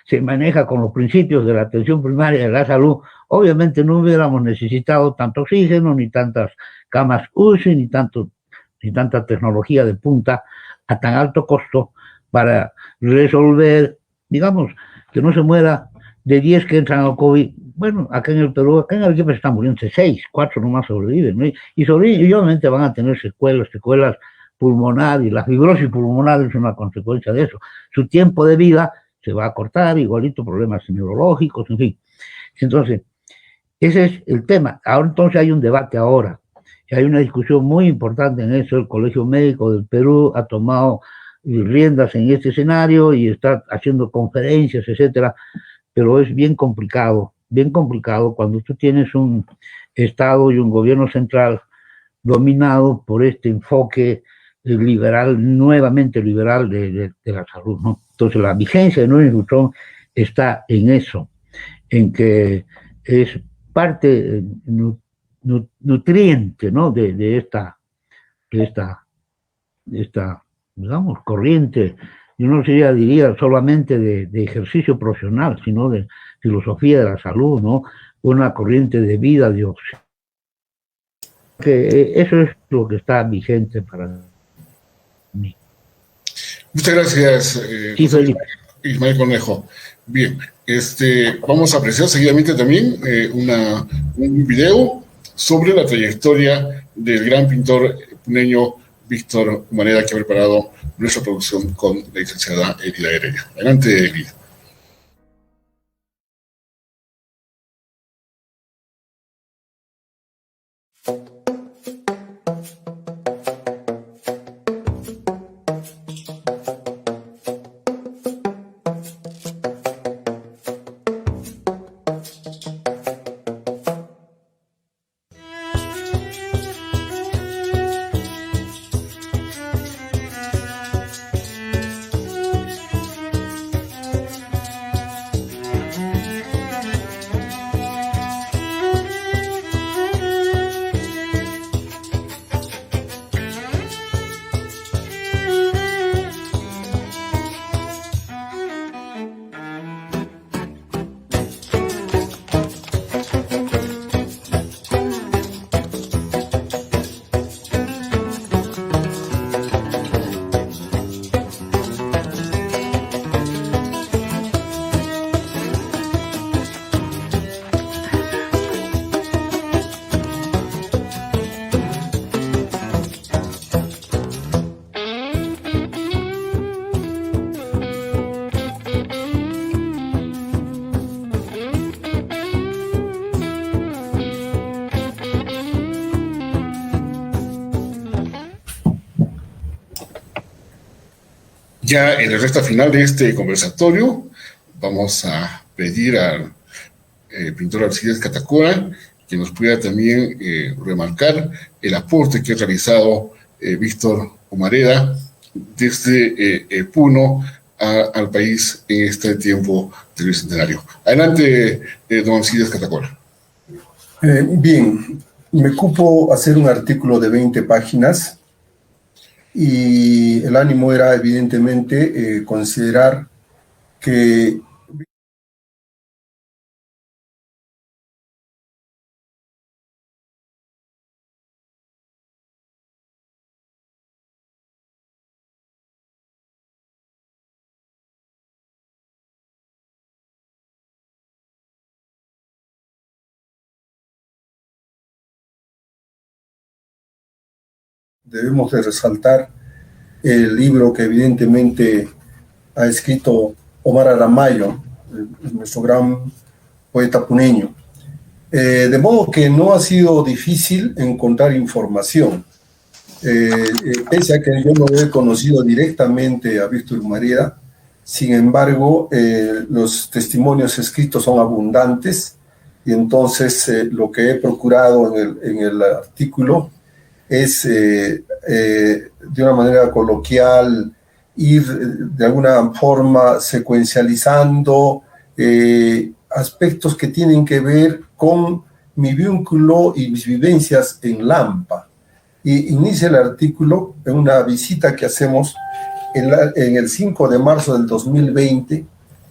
se maneja con los principios de la atención primaria de la salud, obviamente no hubiéramos necesitado tanto oxígeno, ni tantas camas UCI, ni tanta tecnología de punta a tan alto costo para resolver, digamos, que no se muera de 10 que entran al COVID. Bueno, acá en el Perú, acá en Arequipa se están muriendo 6, 4 nomás sobreviven, ¿no? Y obviamente van a tener secuelas pulmonares, la fibrosis pulmonar es una consecuencia de eso. Su tiempo de vida se va a cortar, igualito problemas neurológicos, en fin. Entonces, ese es el tema. Ahora entonces hay un debate ahora, y hay una discusión muy importante en eso. El Colegio Médico del Perú ha tomado riendas en este escenario y está haciendo conferencias, etcétera, pero es bien complicado cuando tú tienes un Estado y un gobierno central dominado por este enfoque liberal, nuevamente liberal de la salud, ¿no? Entonces la vigencia de Núñez Butrón está en eso, en que es parte nutriente, ¿no? de esta, digamos, corriente. Yo no diría solamente de ejercicio profesional, sino de filosofía de la salud, ¿no? Una corriente de vida, Dios. Que eso es lo que está vigente para mí. Muchas gracias, Ismael Cornejo. Bien, vamos a apreciar seguidamente también un video sobre la trayectoria del gran pintor puneño Víctor Humareda, que ha preparado nuestra producción con la licenciada Elida Heredia. Adelante, Elida. Ya en el recta final de este conversatorio vamos a pedir al pintor Alcides Catacora que nos pueda también remarcar el aporte que ha realizado Víctor Humareda desde Puno al país en este tiempo del Bicentenario. Adelante, don Alcides Catacora. Bien, me cupo hacer un artículo de 20 páginas y el ánimo era evidentemente considerar que debemos de resaltar el libro que evidentemente ha escrito Omar Aramayo, nuestro gran poeta puneño. De modo que no ha sido difícil encontrar información. Pese a que yo no he conocido directamente a Víctor Humareda, sin embargo, los testimonios escritos son abundantes y entonces lo que he procurado en el artículo es de una manera coloquial ir de alguna forma secuencializando aspectos que tienen que ver con mi vínculo y mis vivencias en Lampa. Y inicia el artículo en una visita que hacemos en el 5 de marzo del 2020,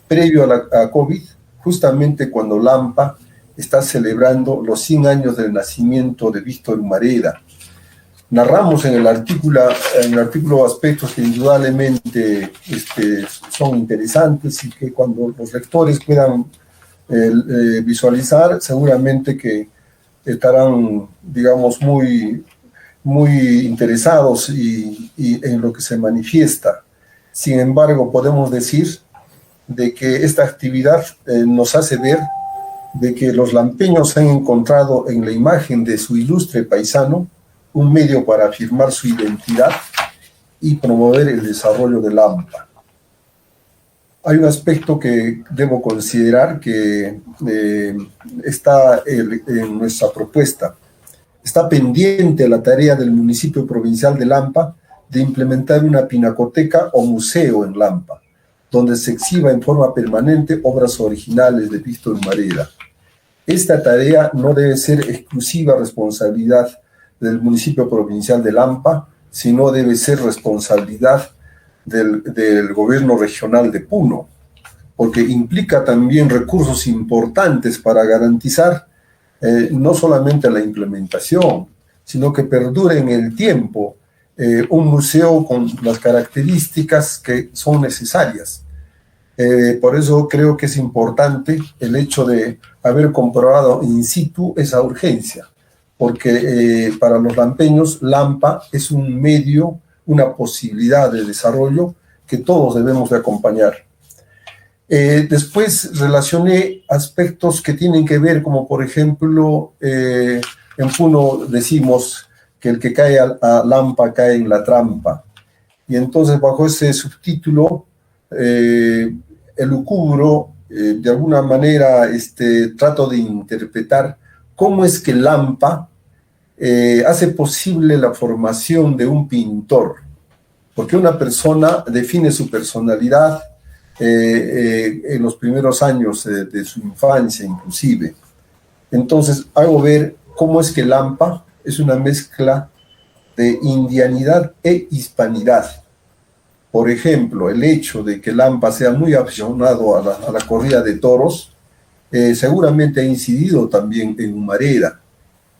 previo a COVID, justamente cuando Lampa está celebrando los 100 años del nacimiento de Víctor Humareda. Narramos en el artículo aspectos que indudablemente son interesantes y que cuando los lectores puedan visualizar, seguramente que estarán, digamos, muy interesados y en lo que se manifiesta. Sin embargo, podemos decir de que esta actividad nos hace ver de que los lampeños han encontrado en la imagen de su ilustre paisano un medio para afirmar su identidad y promover el desarrollo de Lampa. Hay un aspecto que debo considerar que está en nuestra propuesta. Está pendiente la tarea del municipio provincial de Lampa de implementar una pinacoteca o museo en Lampa, donde se exhiba en forma permanente obras originales de Víctor Humareda. Esta tarea no debe ser exclusiva responsabilidad del municipio provincial de Lampa, sino debe ser responsabilidad del gobierno regional de Puno, porque implica también recursos importantes para garantizar no solamente la implementación, sino que perdure en el tiempo un museo con las características que son necesarias. Por eso creo que es importante el hecho de haber comprobado in situ esa urgencia, porque para los lampeños Lampa es un medio, una posibilidad de desarrollo que todos debemos de acompañar. Después relacioné aspectos que tienen que ver, como por ejemplo, en Puno decimos que el que cae a Lampa cae en la trampa. Y entonces bajo ese subtítulo, elucubro, de alguna manera trato de interpretar cómo es que Lampa hace posible la formación de un pintor. Porque una persona define su personalidad en los primeros años de su infancia inclusive. Entonces hago ver cómo es que Lampa es una mezcla de indianidad e hispanidad. Por ejemplo, el hecho de que Lampa sea muy aficionado a la corrida de toros seguramente ha incidido también en Humareda.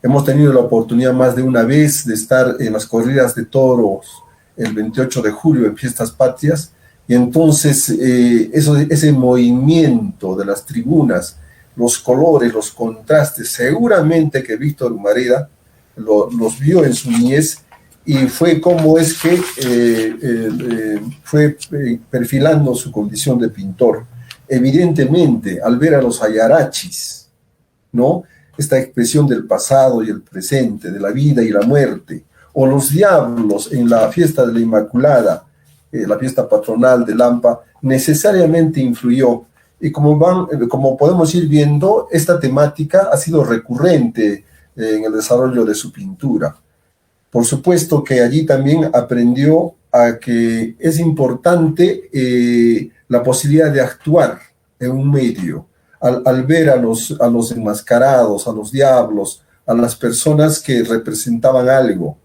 Hemos tenido la oportunidad más de una vez de estar en las corridas de toros el 28 de julio en Fiestas Patrias, y entonces ese movimiento de las tribunas, los colores, los contrastes, seguramente que Víctor Humareda los vio en su niñez y fue como es que fue perfilando su condición de pintor. Evidentemente, al ver a los ayarachis, ¿no?, esta expresión del pasado y el presente, de la vida y la muerte, o los diablos en la fiesta de la Inmaculada, la fiesta patronal de Lampa, necesariamente influyó. Y como podemos ir viendo, esta temática ha sido recurrente en el desarrollo de su pintura. Por supuesto que allí también aprendió a que es importante la posibilidad de actuar en un medio, al ver a los enmascarados, a los diablos, a las personas que representaban algo.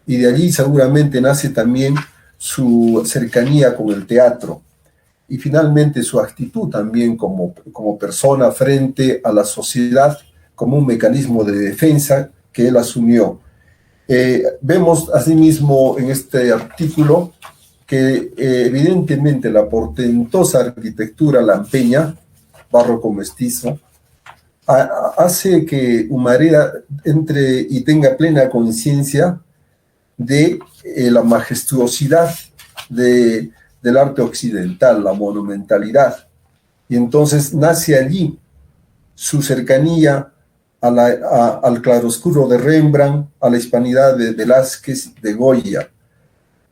Y de allí seguramente nace también su cercanía con el teatro y finalmente su actitud también como persona frente a la sociedad como un mecanismo de defensa que él asumió. Vemos asimismo en este artículo que evidentemente la portentosa arquitectura lampeña, barroco mestizo, hace que Humareda entre y tenga plena conciencia de la majestuosidad del arte occidental, la monumentalidad. Y entonces nace allí su cercanía al claroscuro de Rembrandt, a la hispanidad de Velázquez, de Goya.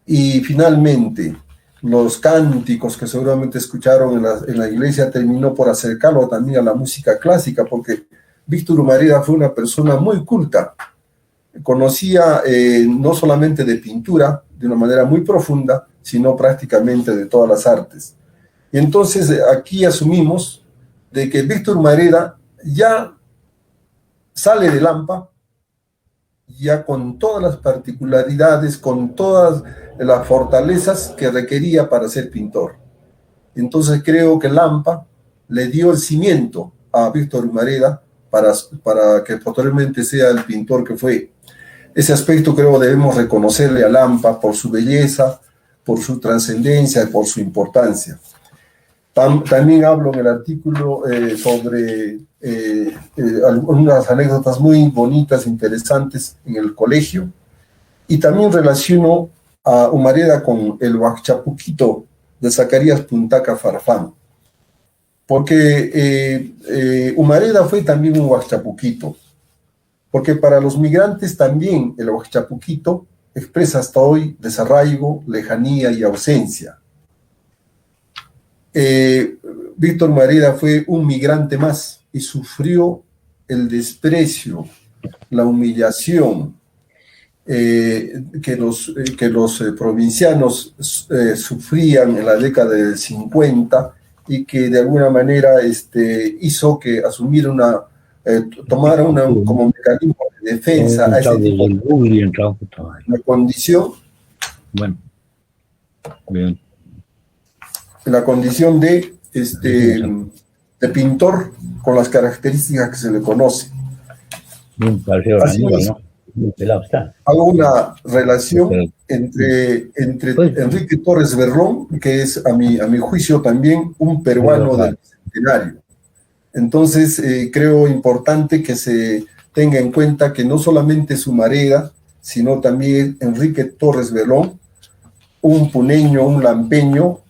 Y finalmente, los cánticos que seguramente escucharon en la iglesia terminó por acercarlo también a la música clásica, porque Víctor Humareda fue una persona muy culta. Conocía no solamente de pintura, de una manera muy profunda, sino prácticamente de todas las artes. Y entonces aquí asumimos de que Víctor Humareda ya sale de Lampa, ya con todas las particularidades, con todas las fortalezas que requería para ser pintor. Entonces creo que Lampa le dio el cimiento a Víctor Humareda para que posteriormente sea el pintor que fue. Ese aspecto creo debemos reconocerle a Lampa por su belleza, por su trascendencia y por su importancia. También hablo en el artículo sobre algunas anécdotas muy bonitas, interesantes en el colegio, y también relaciono a Humareda con el Huachapuquito de Zacarías Puntaca Farfán, porque Humareda fue también un Huachapuquito, porque para los migrantes también el Huachapuquito expresa hasta hoy desarraigo, lejanía y ausencia. Víctor Humareda fue un migrante más y sufrió el desprecio, la humillación que los provincianos sufrían en la década del 50 y que de alguna manera hizo que asumiera tomara como mecanismo de defensa a ese tipo de condición. Bueno, bien. La condición de pintor con las características que se le conoce. Así es, hago una relación entre Enrique Torres Berlón, que es a mi juicio también un peruano del Bicentenario. Entonces creo importante que se tenga en cuenta que no solamente es Humareda, sino también Enrique Torres Berlón, un puneño, un lampeño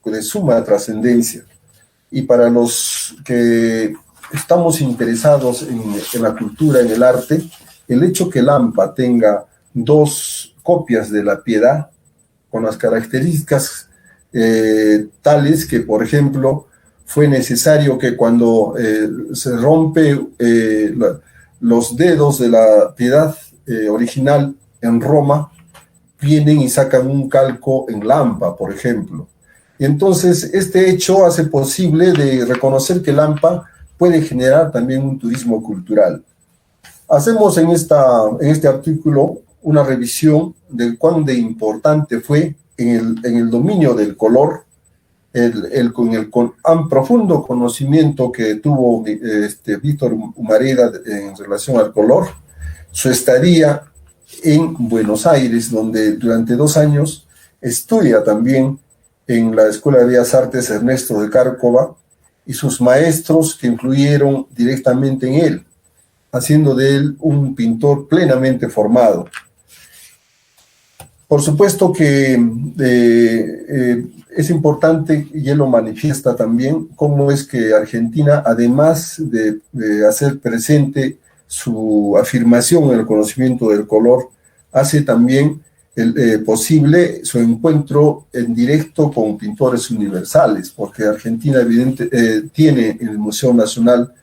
de suma trascendencia. Y para los que estamos interesados en la cultura, en el arte, el hecho que Lampa tenga 2 copias de la Piedad con las características tales que, por ejemplo, fue necesario que cuando se rompe los dedos de la Piedad original en Roma, vienen y sacan un calco en Lampa, por ejemplo. Y entonces este hecho hace posible de reconocer que Lampa puede generar también un turismo cultural. Hacemos en este artículo una revisión de cuán de importante fue en el dominio del color, con el profundo conocimiento que tuvo Víctor Humareda en relación al color, su estadía en Buenos Aires, donde durante 2 años estudia también en la Escuela de Bellas Artes Ernesto de Cárcova, y sus maestros que influyeron directamente en él, haciendo de él un pintor plenamente formado. Por supuesto que es importante, y él lo manifiesta también, cómo es que Argentina, además de hacer presente su afirmación en el conocimiento del color, hace también posible su encuentro en directo con pintores universales, porque Argentina tiene en el Museo Nacional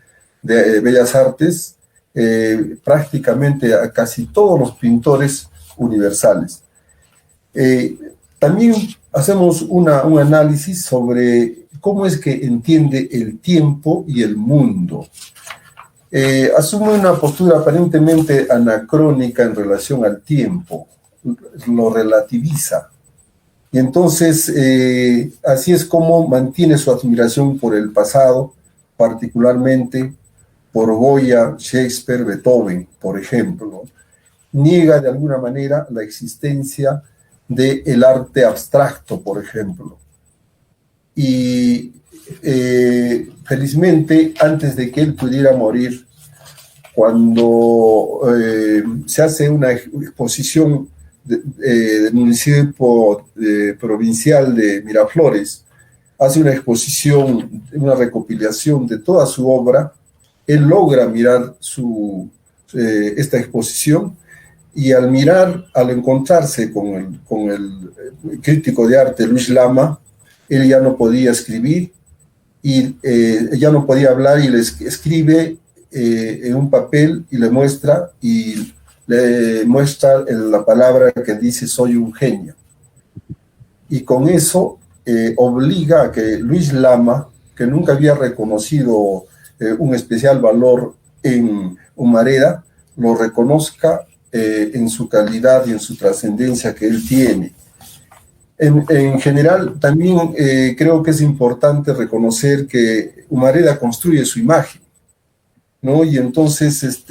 de Bellas Artes prácticamente a casi todos los pintores universales. También hacemos un análisis sobre cómo es que entiende el tiempo y el mundo. Asume una postura aparentemente anacrónica en relación al tiempo, lo relativiza. Y entonces, así es como mantiene su admiración por el pasado, particularmente por Goya, Shakespeare, Beethoven, por ejemplo. Niega de alguna manera la existencia del arte abstracto, por ejemplo. Y felizmente, antes de que él pudiera morir, cuando se hace una exposición del municipio provincial de Miraflores, hace una exposición, una recopilación de toda su obra, él logra mirar esta exposición, y al encontrarse con el crítico de arte Luis Lama, él ya no podía escribir, y ya no podía hablar, y le escribe en un papel y le muestra la palabra que dice: soy un genio. Y con eso obliga a que Luis Lama, que nunca había reconocido un especial valor en Humareda, lo reconozca en su calidad y en su trascendencia que él tiene. En general, también creo que es importante reconocer que Humareda construye su imagen, ¿no? Y entonces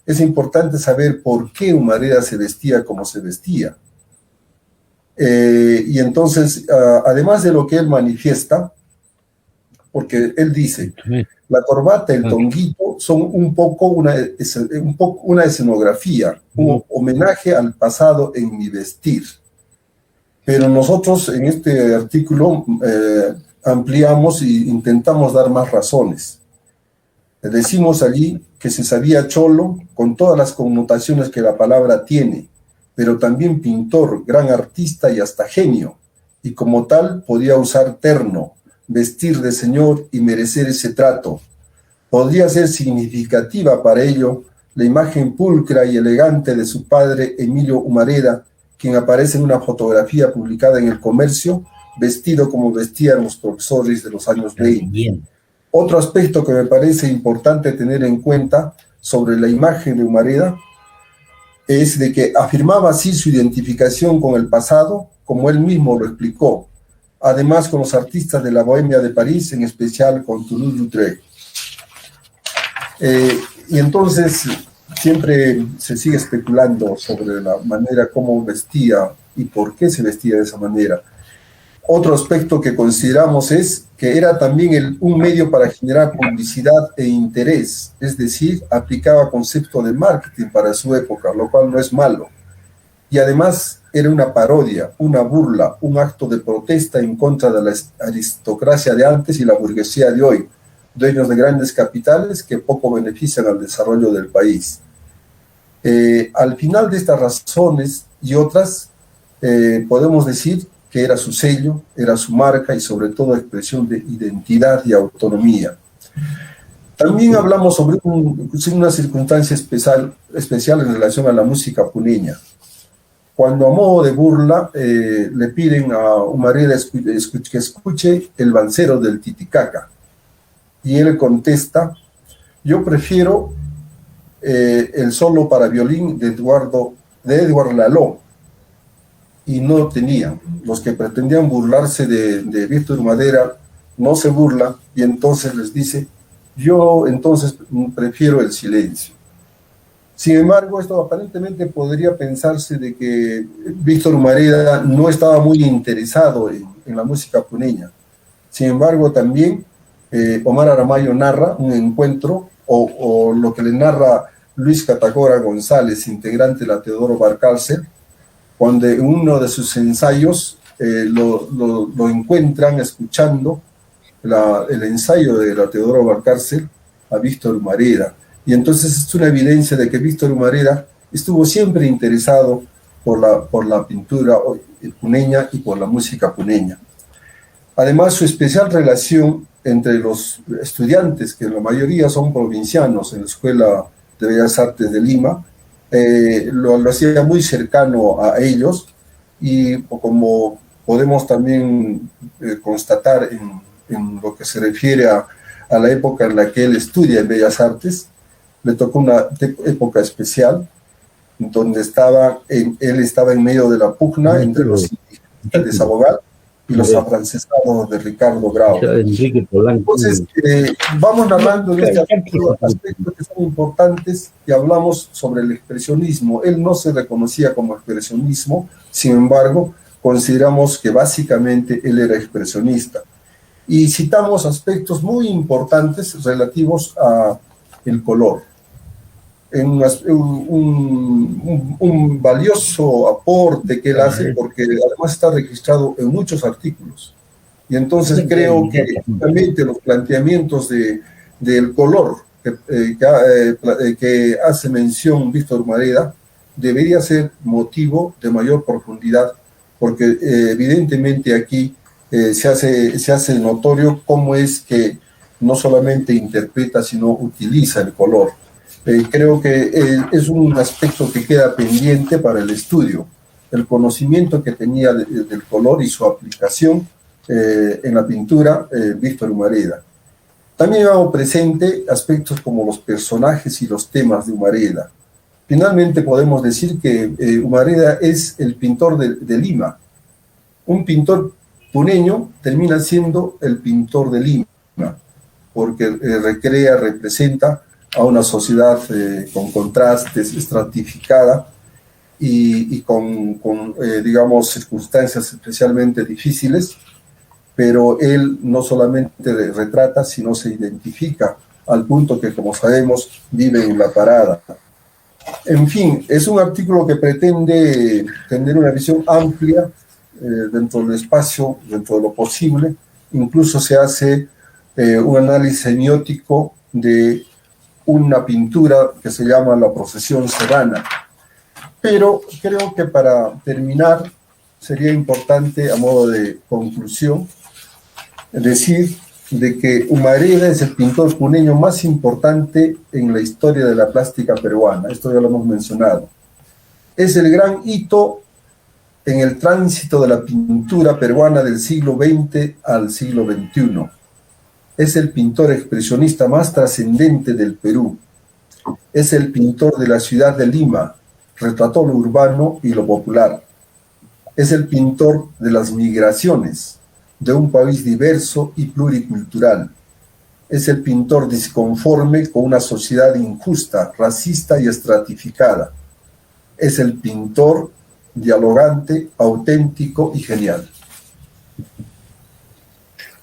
es importante saber por qué Humareda se vestía como se vestía. Y entonces, además de lo que él manifiesta, porque él dice: la corbata, el tonguito son un poco una escenografía, un homenaje al pasado en mi vestir. Pero nosotros en este artículo ampliamos e intentamos dar más razones. Decimos allí que se sabía cholo con todas las connotaciones que la palabra tiene, pero también pintor, gran artista y hasta genio, y como tal podía usar terno, vestir de señor y merecer ese trato. Podría ser significativa para ello la imagen pulcra y elegante de su padre Emilio Humareda, quien aparece en una fotografía publicada en El Comercio, vestido como vestían los profesores de los años 20. Bien. Otro aspecto que me parece importante tener en cuenta sobre la imagen de Humareda es de que afirmaba así su identificación con el pasado, como él mismo lo explicó, además con los artistas de la Bohemia de París, en especial con Toulouse-Lautrec. Y entonces siempre se sigue especulando sobre la manera como vestía y por qué se vestía de esa manera. Otro aspecto que consideramos es que era también un medio para generar publicidad e interés, es decir, aplicaba concepto de marketing para su época, lo cual no es malo. Y además era una parodia, una burla, un acto de protesta en contra de la aristocracia de antes y la burguesía de hoy, dueños de grandes capitales que poco benefician al desarrollo del país. Al final de estas razones y otras, podemos decir que era su sello, era su marca y sobre todo expresión de identidad y autonomía. También hablamos sobre una circunstancia especial en relación a la música puneña. Cuando a modo de burla le piden a Humareda que escuche el Vancero del Titicaca, y él contesta: yo prefiero el solo para violín de Edward Laloux. Y no tenían. Los que pretendían burlarse de Víctor Humareda no se burlan, y entonces les dice: yo entonces prefiero el silencio. Sin embargo, esto aparentemente podría pensarse de que Víctor Humareda no estaba muy interesado en la música puneña. Sin embargo, también Omar Aramayo narra un encuentro, o lo que le narra Luis Catacora González, integrante de la Teodoro Valcárcel, cuando en uno de sus ensayos lo encuentran escuchando el ensayo de la Teodoro Valcárcel a Víctor Humareda. Y entonces es una evidencia de que Víctor Humareda estuvo siempre interesado por la pintura puneña y por la música puneña. Además, su especial relación entre los estudiantes, que la mayoría son provincianos en la Escuela de Bellas Artes de Lima, lo hacía muy cercano a ellos, y como podemos también constatar en lo que se refiere a la época en la que él estudia en Bellas Artes. Le tocó una época especial, donde él estaba en medio de la pugna entre los indígenas de Sabogal y los afrancesados de Ricardo Grau. Entonces, vamos narrando en este artículo aspectos que son importantes y hablamos sobre el expresionismo. Él no se reconocía como expresionismo, sin embargo, consideramos que básicamente él era expresionista. Y citamos aspectos muy importantes relativos al color. Un valioso aporte que él hace, porque además está registrado en muchos artículos. Y entonces creo que realmente los planteamientos del color que hace mención Víctor Humareda debería ser motivo de mayor profundidad, porque evidentemente aquí se hace notorio cómo es que no solamente interpreta, sino utiliza el color. Creo que es un aspecto que queda pendiente para el estudio, el conocimiento que tenía del color y su aplicación en la pintura Víctor Humareda. También hago presente aspectos como los personajes y los temas de Humareda. Finalmente podemos decir que Humareda es el pintor de Lima. Un pintor puneño termina siendo el pintor de Lima, porque representa a una sociedad con contrastes, estratificada y con digamos, circunstancias especialmente difíciles, pero él no solamente retrata, sino se identifica al punto que, como sabemos, vive en la parada. En fin, es un artículo que pretende tener una visión amplia dentro del espacio, dentro de lo posible. Incluso se hace un análisis semiótico de una pintura que se llama La Procesión Serana. Pero creo que para terminar sería importante, a modo de conclusión, decir de que Humareda es el pintor puneño más importante en la historia de la plástica peruana. Esto ya lo hemos mencionado. Es el gran hito en el tránsito de la pintura peruana del siglo XX al siglo XXI. Es el pintor expresionista más trascendente del Perú. Es el pintor de la ciudad de Lima, retrató lo urbano y lo popular. Es el pintor de las migraciones, de un país diverso y pluricultural. Es el pintor disconforme con una sociedad injusta, racista y estratificada. Es el pintor dialogante, auténtico y genial.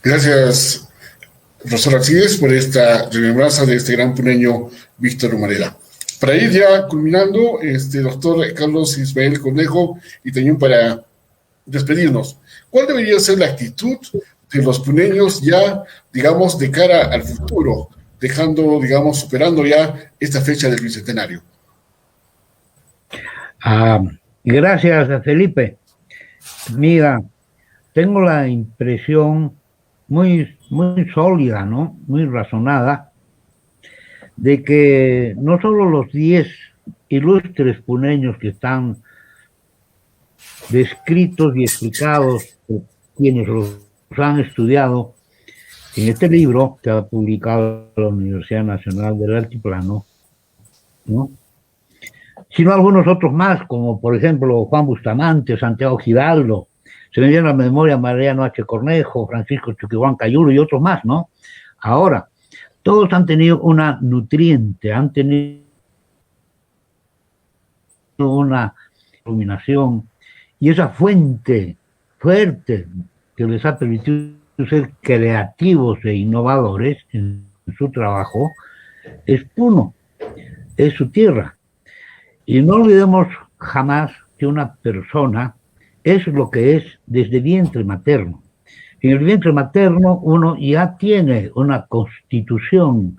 Gracias, profesor Alcides, por esta remembranza de este gran puneño Víctor Humareda. Para ir ya culminando, doctor Carlos Ismael Cornejo, y también para despedirnos, ¿cuál debería ser la actitud de los puneños ya, digamos, de cara al futuro, dejando, digamos, superando ya esta fecha del bicentenario? Gracias, Felipe. Mira, tengo la impresión muy sólida, ¿no? Muy razonada, de que no solo los 10 ilustres puneños que están descritos y explicados por quienes los han estudiado en este libro que ha publicado la Universidad Nacional del Altiplano, ¿no?, sino algunos otros más, como por ejemplo Juan Bustamante, Santiago Giraldo, se me viene a la memoria Mariano H. Cornejo, Francisco Chuquibán Cayulo y otros más, ¿no? Ahora, todos han tenido una nutriente, han tenido una iluminación, y esa fuente fuerte que les ha permitido ser creativos e innovadores en su trabajo es Puno, es su tierra. Y no olvidemos jamás que una persona es lo que es desde vientre materno. En el vientre materno uno ya tiene una constitución,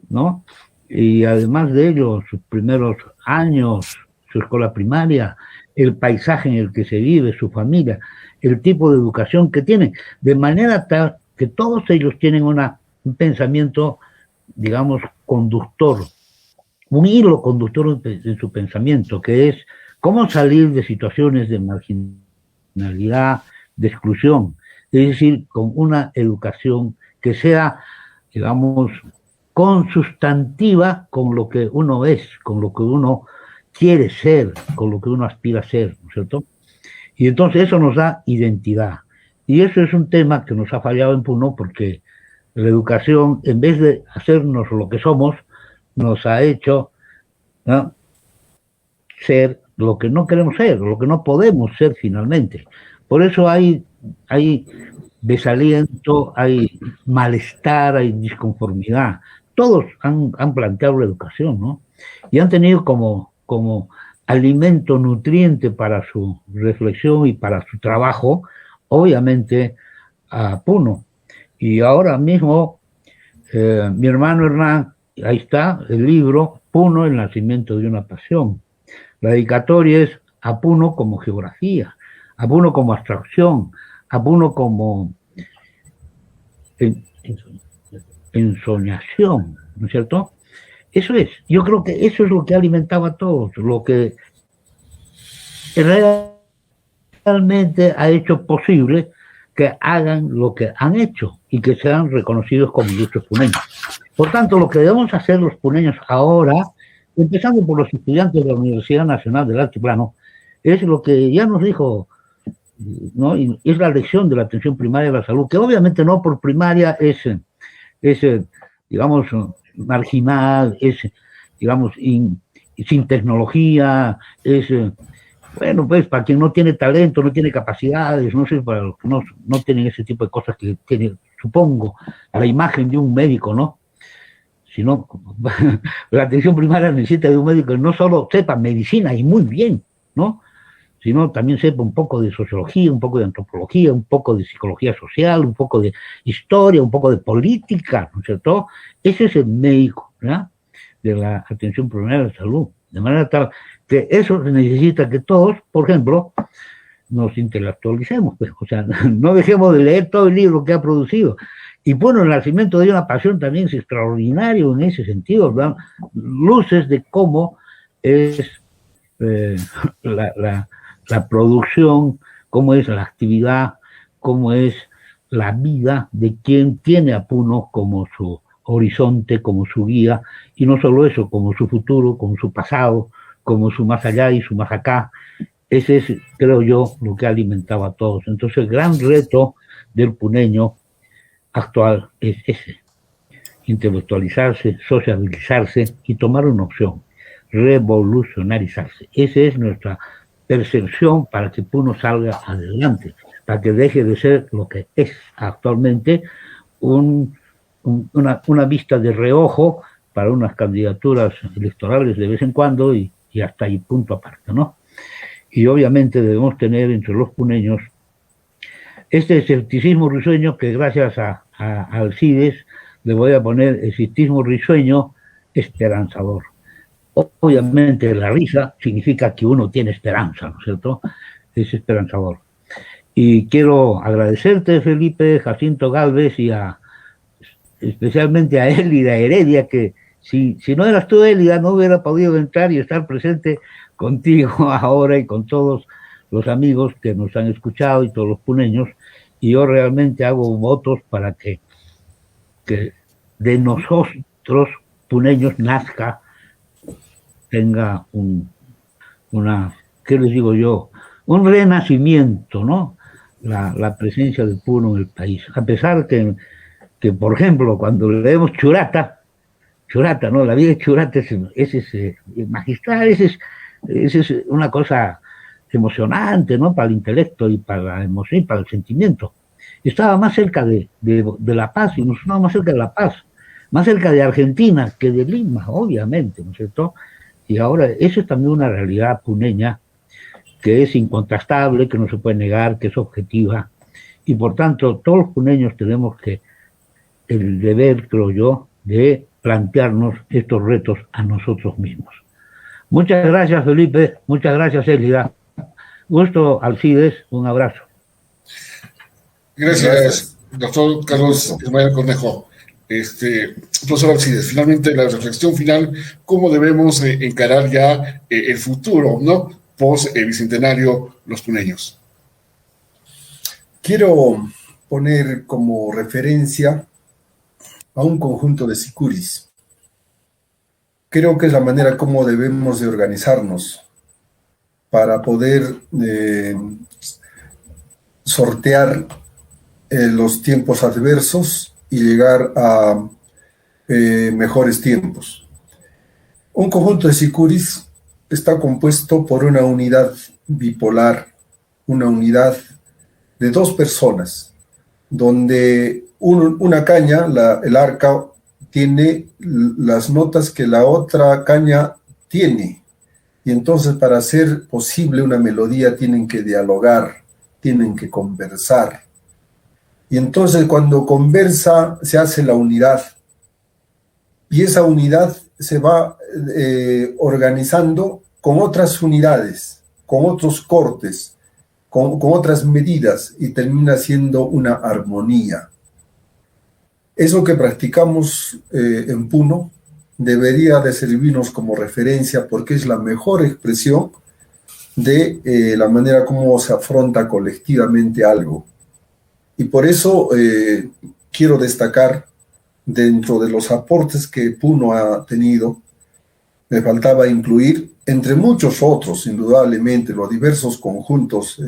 ¿no? Y además de ello, sus primeros años, su escuela primaria, el paisaje en el que se vive, su familia, el tipo de educación que tienen, de manera tal que todos ellos tienen un pensamiento, digamos, conductor, un hilo conductor en su pensamiento, que es cómo salir de situaciones de marginalidad, de exclusión, es decir, con una educación que sea, digamos, consustantiva con lo que uno es, con lo que uno quiere ser, con lo que uno aspira a ser, ¿no es cierto? Y entonces eso nos da identidad. Y eso es un tema que nos ha fallado en Puno porque la educación, en vez de hacernos lo que somos, nos ha hecho, ¿no?, ser lo que no queremos ser, lo que no podemos ser finalmente. Por eso hay desaliento, hay malestar, hay disconformidad. Todos han planteado la educación, ¿no? Y han tenido como alimento nutriente para su reflexión y para su trabajo, obviamente, a Puno. Y ahora mismo, mi hermano Hernán, ahí está el libro, Puno, el nacimiento de una pasión. La dedicatoria es a Puno como geografía, a Puno como abstracción, a Puno como ensoñación, ¿no es cierto? Eso es, yo creo que eso es lo que alimentaba a todos, lo que realmente ha hecho posible que hagan lo que han hecho y que sean reconocidos como ilustres puneños. Por tanto, lo que debemos hacer los puneños ahora, empezando por los estudiantes de la Universidad Nacional del Altiplano, es lo que ya nos dijo, ¿no?, y es la lección de la atención primaria de la salud, que obviamente no por primaria es digamos, marginal, es, digamos, sin tecnología, es, bueno, pues para quien no tiene talento, no tiene capacidades, no sé, para los que no tienen ese tipo de cosas que tiene, supongo, la imagen de un médico, ¿no? Sino, la atención primaria necesita de un médico que no solo sepa medicina y muy bien, ¿no?, sino también sepa un poco de sociología, un poco de antropología, un poco de psicología social, un poco de historia, un poco de política, ¿no es cierto? Ese es el médico, ¿verdad?, de la atención primaria de la salud. De manera tal que eso necesita que todos, por ejemplo, nos intelectualicemos, pues, o sea, no dejemos de leer todo el libro que ha producido. Y bueno, el nacimiento de una pasión también es extraordinario en ese sentido, ¿verdad? Luces de cómo es la producción, cómo es la actividad, cómo es la vida de quien tiene a Puno como su horizonte, como su guía, y no solo eso, como su futuro, como su pasado, como su más allá y su más acá. Ese es, creo yo, lo que ha alimentado a todos. Entonces, el gran reto del puneño actual es ese: intelectualizarse, sociabilizarse y tomar una opción, revolucionarizarse. Esa es nuestra percepción para que Puno salga adelante, para que deje de ser lo que es actualmente, una vista de reojo para unas candidaturas electorales de vez en cuando y hasta ahí, punto aparte, ¿no? Y obviamente debemos tener entre los puneños este escepticismo risueño que gracias a Alcides le voy a poner escepticismo risueño esperanzador. Obviamente la risa significa que uno tiene esperanza, ¿no es cierto? Es esperanzador. Y quiero agradecerte, Felipe, Jacinto Galvez, y especialmente a Élida Heredia, que si no eras tú, Élida, no hubiera podido entrar y estar presente contigo ahora y con todos los amigos que nos han escuchado y todos los puneños. Y yo realmente hago votos para que de nosotros puneños nazca, tenga ¿qué les digo yo?, un renacimiento, ¿no?, la presencia del Puno en el país. A pesar que por ejemplo, cuando leemos Churata, ¿no?, la vida de Churata es magistral, es una cosa emocionante, ¿no?, para el intelecto y para la emoción y para el sentimiento. Estaba más cerca de La Paz, y nos estaba más cerca de La Paz, más cerca de Argentina que de Lima, obviamente, ¿no es cierto? Y ahora, eso es también una realidad puneña que es incontrastable, que no se puede negar, que es objetiva, y por tanto, todos los puneños tenemos el deber, creo yo, de plantearnos estos retos a nosotros mismos. Muchas gracias, Felipe, muchas gracias, Élida. Gusto, Alcides, un abrazo. Gracias, doctor Carlos Ismael Cornejo. Profesor Alcides, finalmente la reflexión final, ¿cómo debemos encarar ya el futuro, ¿no?, post bicentenario los puneños? Quiero poner como referencia a un conjunto de sicuris. Creo que es la manera como debemos de organizarnos para poder sortear los tiempos adversos y llegar a mejores tiempos. Un conjunto de sicuris está compuesto por una unidad bipolar, una unidad de dos personas, donde una caña, el arca, tiene las notas que la otra caña tiene. Y entonces para hacer posible una melodía tienen que dialogar, tienen que conversar. Y entonces cuando conversa se hace la unidad. Y esa unidad se va organizando con otras unidades, con otros cortes, con otras medidas y termina siendo una armonía. Eso que practicamos en Puno debería de servirnos como referencia porque es la mejor expresión de la manera como se afronta colectivamente algo. Y por eso quiero destacar dentro de los aportes que Puno ha tenido, me faltaba incluir, entre muchos otros, indudablemente, los diversos conjuntos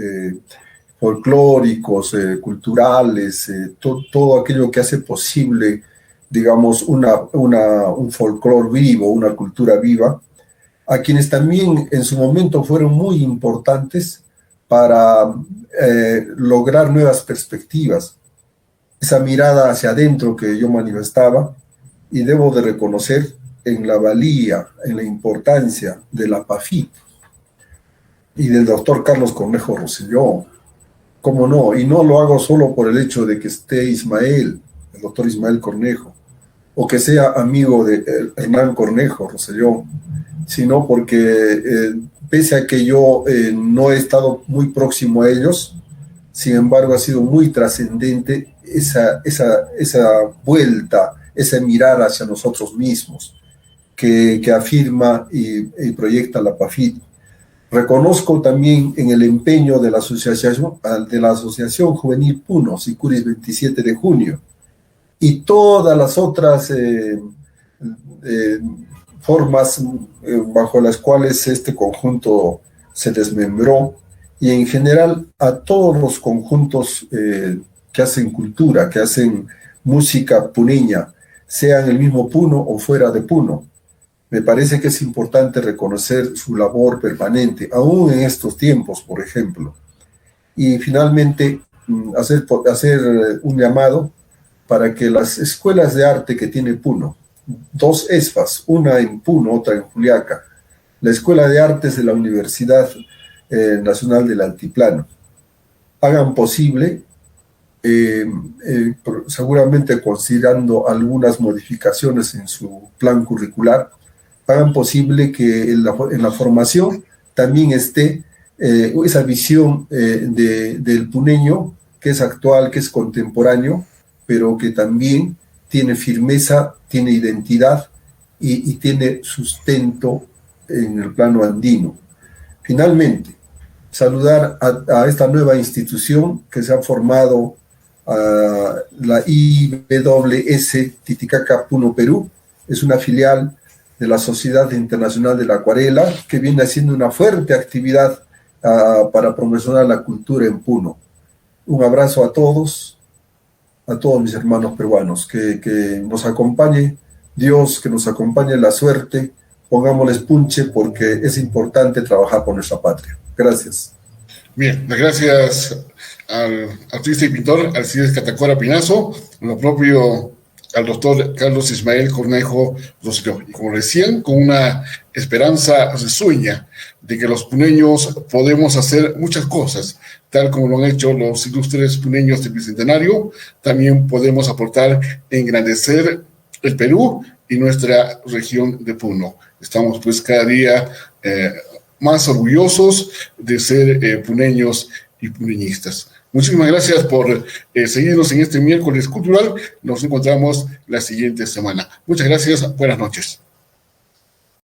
folclóricos, culturales, todo aquello que hace posible, digamos, un folclor vivo, una cultura viva, a quienes también en su momento fueron muy importantes para lograr nuevas perspectivas. Esa mirada hacia adentro que yo manifestaba, y debo de reconocer en la valía, en la importancia de la PAFIT y del doctor Carlos Cornejo Rosselló. ¿Cómo no? Y no lo hago solo por el hecho de que esté Ismael, el doctor Ismael Cornejo, o que sea amigo de Hernán Cornejo Rosselló, sino porque pese a que yo no he estado muy próximo a ellos, sin embargo ha sido muy trascendente esa vuelta, esa mirada hacia nosotros mismos, que afirma y proyecta la PAFIT. Reconozco también en el empeño de la Asociación Juvenil Puno, Sicuris 27 de junio, y todas las otras formas bajo las cuales este conjunto se desmembró, y en general a todos los conjuntos que hacen cultura, que hacen música puneña, sea en el mismo Puno o fuera de Puno. Me parece que es importante reconocer su labor permanente, aún en estos tiempos, por ejemplo. Y finalmente, hacer un llamado para que las escuelas de arte que tiene Puno, dos ESFAs, una en Puno, otra en Juliaca, la Escuela de Artes de la Universidad Nacional del Altiplano, hagan posible, seguramente considerando algunas modificaciones en su plan curricular, hagan posible que en la formación también esté esa visión del puneño, que es actual, que es contemporáneo, pero que también tiene firmeza, tiene identidad y tiene sustento en el plano andino. Finalmente, saludar a esta nueva institución que se ha formado, la IWS Titicaca Puno Perú. Es una filial de la Sociedad Internacional de la Acuarela, que viene haciendo una fuerte actividad para promocionar la cultura en Puno. Un abrazo a todos mis hermanos peruanos, que nos acompañe Dios, que nos acompañe la suerte, pongámosles punche porque es importante trabajar por nuestra patria. Gracias. Bien, gracias al artista y pintor Alcides Catacora Pinazo, lo propio al doctor Carlos Ismael Cornejo Rosselló. Y como decían, con una esperanza risueña de que los puneños podemos hacer muchas cosas, tal como lo han hecho los ilustres puneños del Bicentenario, también podemos aportar, engrandecer el Perú y nuestra región de Puno. Estamos pues cada día más orgullosos de ser puneños y puneñistas. Muchísimas gracias por seguirnos en este miércoles cultural. Nos encontramos la siguiente semana. Muchas gracias. Buenas noches.